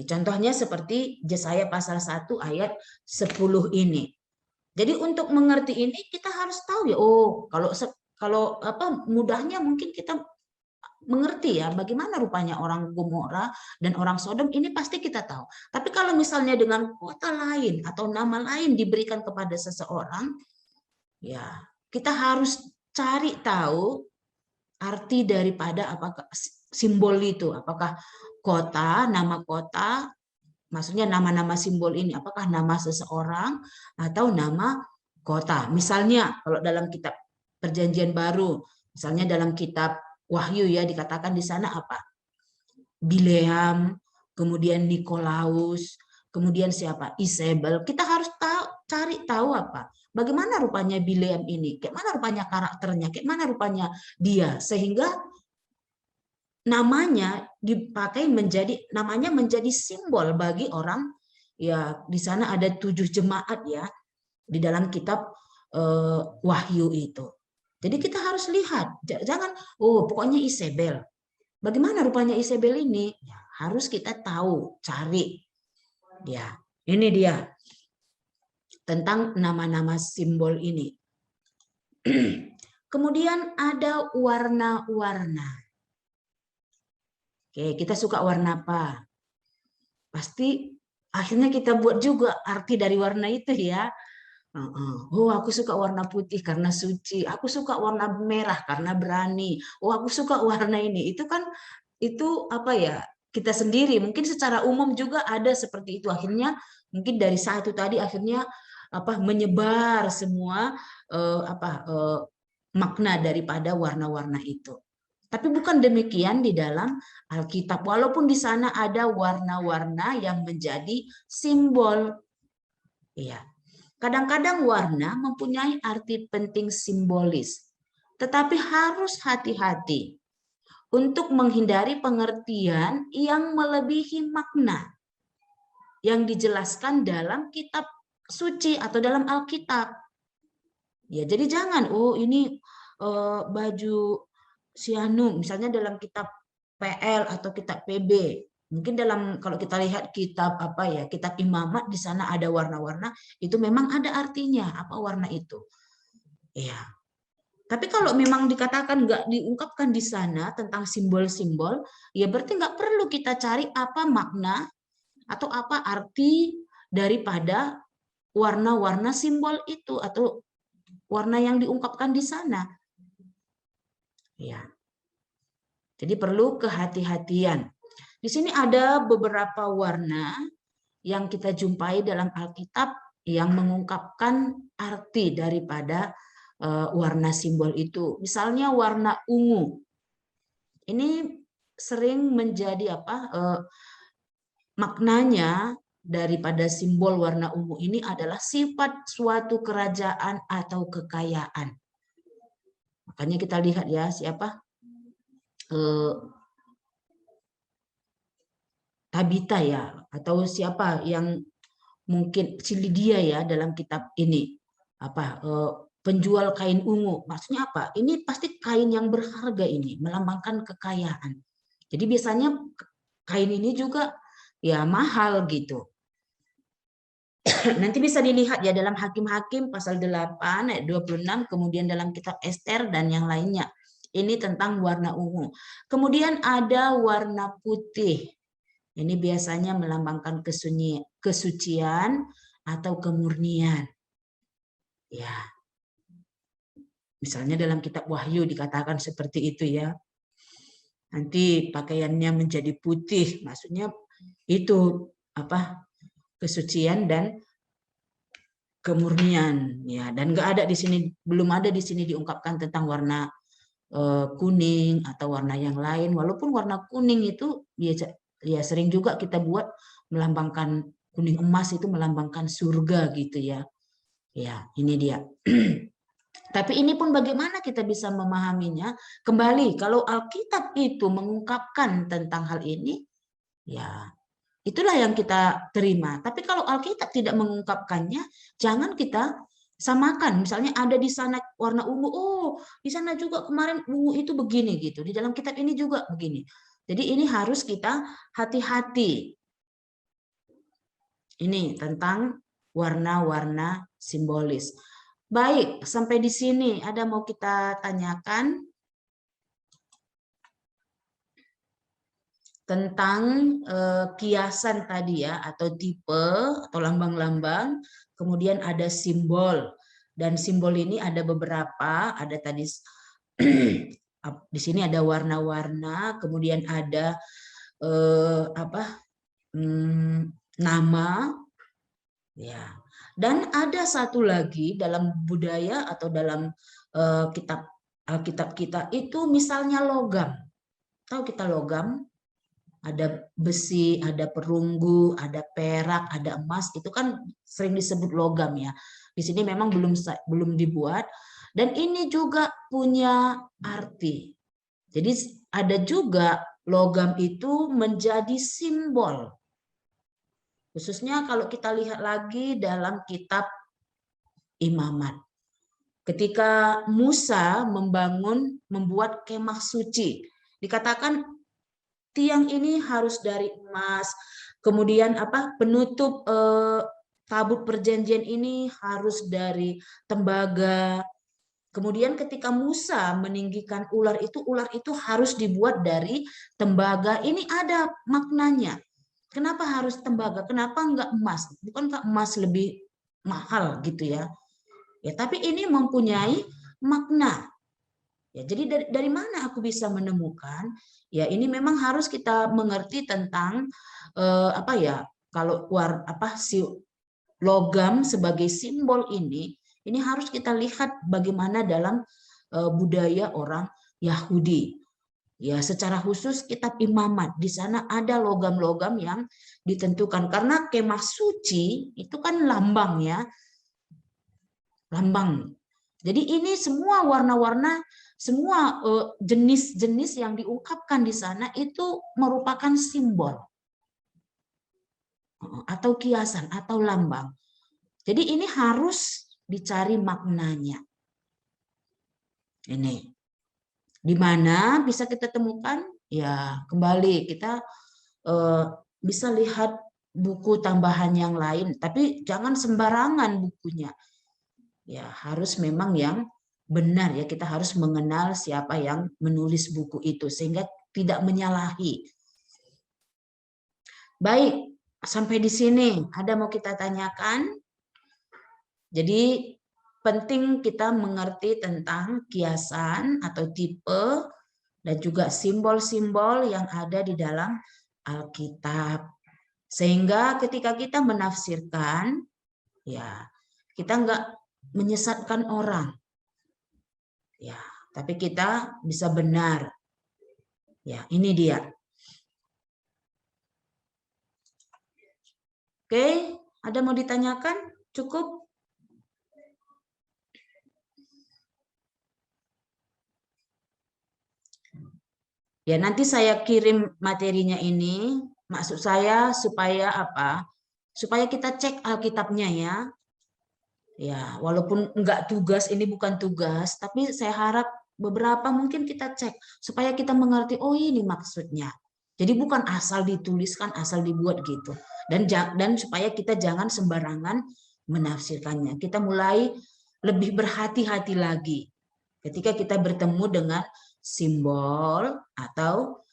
contohnya seperti Yesaya pasal 1 ayat 10 ini. Jadi untuk mengerti ini kita harus tahu ya, oh kalau mudahnya mungkin kita mengerti ya bagaimana rupanya orang Gomora dan orang Sodom ini pasti kita tahu. Tapi kalau misalnya dengan kota lain atau nama lain diberikan kepada seseorang, ya kita harus cari tahu arti daripada apakah simbol itu, apakah kota, nama kota, maksudnya nama-nama simbol ini, apakah nama seseorang atau nama kota. Misalnya kalau dalam kitab Perjanjian Baru, misalnya dalam kitab Wahyu ya dikatakan di sana apa? Bileam, kemudian Nikolaus, kemudian siapa? Isabel. Kita harus cari tahu apa? Bagaimana rupanya Bileam ini? Kayak mana rupanya karakternya? Kayak mana rupanya dia? Sehingga namanya dipakai namanya menjadi simbol bagi orang ya. Di sana ada 7 jemaat ya di dalam kitab Wahyu itu. Jadi kita harus lihat, jangan pokoknya Isabel. Bagaimana rupanya Isabel ini? Ya, harus kita tahu, cari. Ya, ini dia tentang nama-nama simbol ini. Kemudian ada warna-warna. Oke, kita suka warna apa? Pasti akhirnya kita buat juga arti dari warna itu ya. Oh, aku suka warna putih karena suci. Aku suka warna merah karena berani. Oh, aku suka warna ini. Itu kan itu apa ya? Kita sendiri mungkin secara umum juga ada seperti itu. Akhirnya mungkin dari satu tadi akhirnya apa menyebar semua makna daripada warna-warna itu. Tapi bukan demikian di dalam Alkitab. Walaupun di sana ada warna-warna yang menjadi simbol. Iya. Kadang-kadang warna mempunyai arti penting simbolis, tetapi harus hati-hati untuk menghindari pengertian yang melebihi makna yang dijelaskan dalam kitab suci atau dalam Alkitab. Ya, jadi jangan, ini baju sianum, misalnya dalam kitab PL atau kitab PB. Mungkin kalau kita lihat kitab kitab Imamat di sana ada warna-warna, itu memang ada artinya apa warna itu. Ya. Tapi kalau memang dikatakan nggak diungkapkan di sana tentang simbol-simbol, ya berarti nggak perlu kita cari apa makna atau apa arti daripada warna-warna simbol itu atau warna yang diungkapkan di sana. Ya. Jadi perlu kehati-hatian. Di sini ada beberapa warna yang kita jumpai dalam Alkitab yang mengungkapkan arti daripada warna simbol itu. Misalnya warna ungu. Ini sering menjadi maknanya daripada simbol warna ungu ini adalah sifat suatu kerajaan atau kekayaan. Makanya kita lihat ya siapa? Tabita ya, atau siapa yang mungkin si Lydia ya dalam kitab ini penjual kain ungu. Maksudnya apa? Ini pasti kain yang berharga ini, melambangkan kekayaan. Jadi biasanya kain ini juga ya mahal gitu. Nanti bisa dilihat ya dalam Hakim-Hakim pasal 8 ayat 26, kemudian dalam kitab Ester dan yang lainnya. Ini tentang warna ungu. Kemudian ada warna putih. Ini biasanya melambangkan kesucian atau kemurnian. Ya. Misalnya dalam kitab Wahyu dikatakan seperti itu ya. Nanti pakaiannya menjadi putih, maksudnya itu kesucian dan kemurnian ya. Dan enggak ada di sini, belum ada di sini diungkapkan tentang warna kuning atau warna yang lain. Walaupun warna kuning itu ya sering juga kita buat melambangkan kuning emas itu melambangkan surga gitu ya. Ya, ini dia. Tapi ini pun bagaimana kita bisa memahaminya? Kembali, kalau Alkitab itu mengungkapkan tentang hal ini, ya itulah yang kita terima. Tapi kalau Alkitab tidak mengungkapkannya, jangan kita samakan. Misalnya ada di sana warna ungu, di sana juga kemarin ungu itu begini gitu. Di dalam kitab ini juga begini. Jadi ini harus kita hati-hati. Ini tentang warna-warna simbolis. Baik, sampai di sini ada mau kita tanyakan? tentang kiasan tadi ya, atau tipe atau lambang-lambang, kemudian ada simbol. Dan simbol ini ada beberapa, ada tadi di sini ada warna-warna, kemudian ada nama, ya. Dan ada satu lagi dalam budaya atau dalam kitab Alkitab kita itu misalnya logam. Tahu kita logam? Ada besi, ada perunggu, ada perak, ada emas, itu kan sering disebut logam ya. Di sini memang belum dibuat, dan ini juga punya arti. Jadi ada juga logam itu menjadi simbol. Khususnya kalau kita lihat lagi dalam kitab Imamat. Ketika Musa membuat kemah suci, dikatakan tiang ini harus dari emas, kemudian penutup tabut perjanjian ini harus dari tembaga. Kemudian ketika Musa meninggikan ular itu harus dibuat dari tembaga. Ini ada maknanya. Kenapa harus tembaga? Kenapa enggak emas? Bukankah emas lebih mahal gitu ya? Ya, tapi ini mempunyai makna. Ya, jadi dari mana aku bisa menemukan? Ya, ini memang harus kita mengerti tentang kalau si logam sebagai simbol ini harus kita lihat bagaimana dalam budaya orang Yahudi. Ya, secara khusus kitab Imamat, di sana ada logam-logam yang ditentukan karena kemah suci itu kan lambang ya. Lambang. Jadi ini semua warna-warna, semua jenis-jenis yang diungkapkan di sana itu merupakan simbol atau kiasan atau lambang. Jadi ini harus dicari maknanya. Ini di mana bisa kita temukan? Ya, kembali kita bisa lihat buku tambahan yang lain, tapi jangan sembarangan bukunya. Ya, harus memang yang benar ya, kita harus mengenal siapa yang menulis buku itu sehingga tidak menyalahi. Baik, sampai di sini ada mau kita tanyakan? Jadi penting kita mengerti tentang kiasan atau tipe dan juga simbol-simbol yang ada di dalam Alkitab. Sehingga ketika kita menafsirkan, ya kita enggak menyesatkan orang, ya, tapi kita bisa benar. Ya, ini dia. Oke, ada mau ditanyakan? Cukup? Ya, nanti saya kirim materinya ini. Maksud saya supaya apa? Supaya kita cek Alkitabnya ya. Ya, walaupun enggak tugas, ini bukan tugas, tapi saya harap beberapa mungkin kita cek supaya kita mengerti, oh ini maksudnya. Jadi bukan asal dituliskan, asal dibuat gitu. Dan supaya kita jangan sembarangan menafsirkannya. Kita mulai lebih berhati-hati lagi ketika kita bertemu dengan simbol atau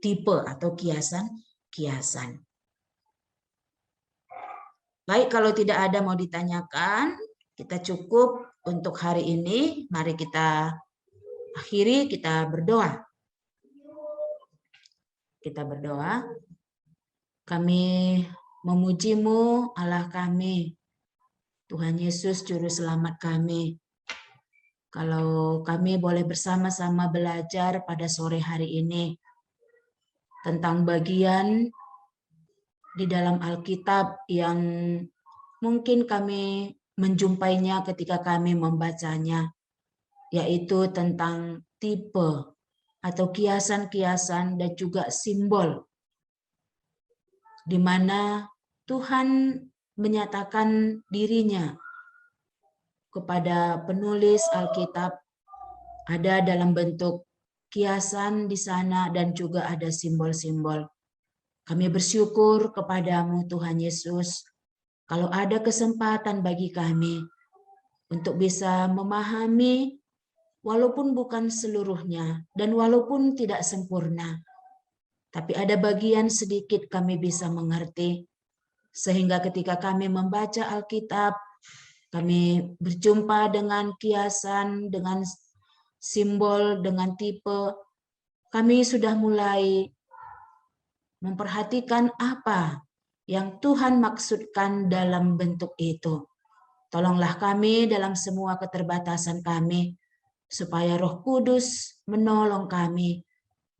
tipe atau kiasan. Baik, kalau tidak ada mau ditanyakan, kita cukup untuk hari ini. Mari kita akhiri, kita berdoa. Kita berdoa. Kami memuji-Mu, Allah kami, Tuhan Yesus, Juru Selamat kami. Kalau kami boleh bersama-sama belajar pada sore hari ini tentang bagian di dalam Alkitab yang mungkin kami menjumpainya ketika kami membacanya, yaitu tentang tipe atau kiasan-kiasan dan juga simbol, di mana Tuhan menyatakan dirinya kepada penulis Alkitab ada dalam bentuk kiasan di sana dan juga ada simbol-simbol. Kami bersyukur kepadamu Tuhan Yesus, kalau ada kesempatan bagi kami untuk bisa memahami walaupun bukan seluruhnya dan walaupun tidak sempurna, tapi ada bagian sedikit kami bisa mengerti. Sehingga ketika kami membaca Alkitab, kami berjumpa dengan kiasan, dengan simbol, dengan tipe, kami sudah mulai memperhatikan apa yang Tuhan maksudkan dalam bentuk itu. Tolonglah kami dalam semua keterbatasan kami, supaya Roh Kudus menolong kami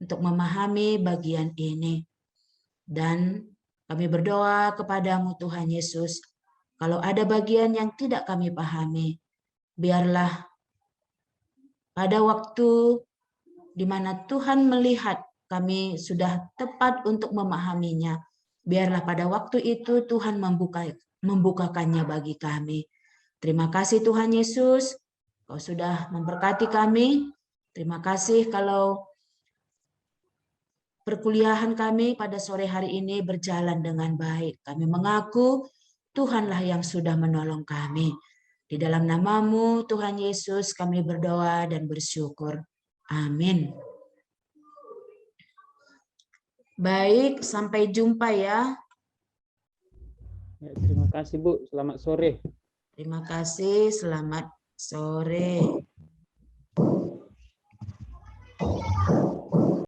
untuk memahami bagian ini. Dan kami berdoa kepadamu Tuhan Yesus, kalau ada bagian yang tidak kami pahami, biarlah pada waktu di mana Tuhan melihat kami sudah tepat untuk memahaminya, biarlah pada waktu itu Tuhan membukakannya bagi kami. Terima kasih Tuhan Yesus, Kau sudah memberkati kami. Terima kasih kalau perkuliahan kami pada sore hari ini berjalan dengan baik. Kami mengaku Tuhanlah yang sudah menolong kami. Di dalam nama-Mu Tuhan Yesus kami berdoa dan bersyukur. Amin. Baik, sampai jumpa ya. Ya, terima kasih Bu, selamat sore. Terima kasih, selamat sore.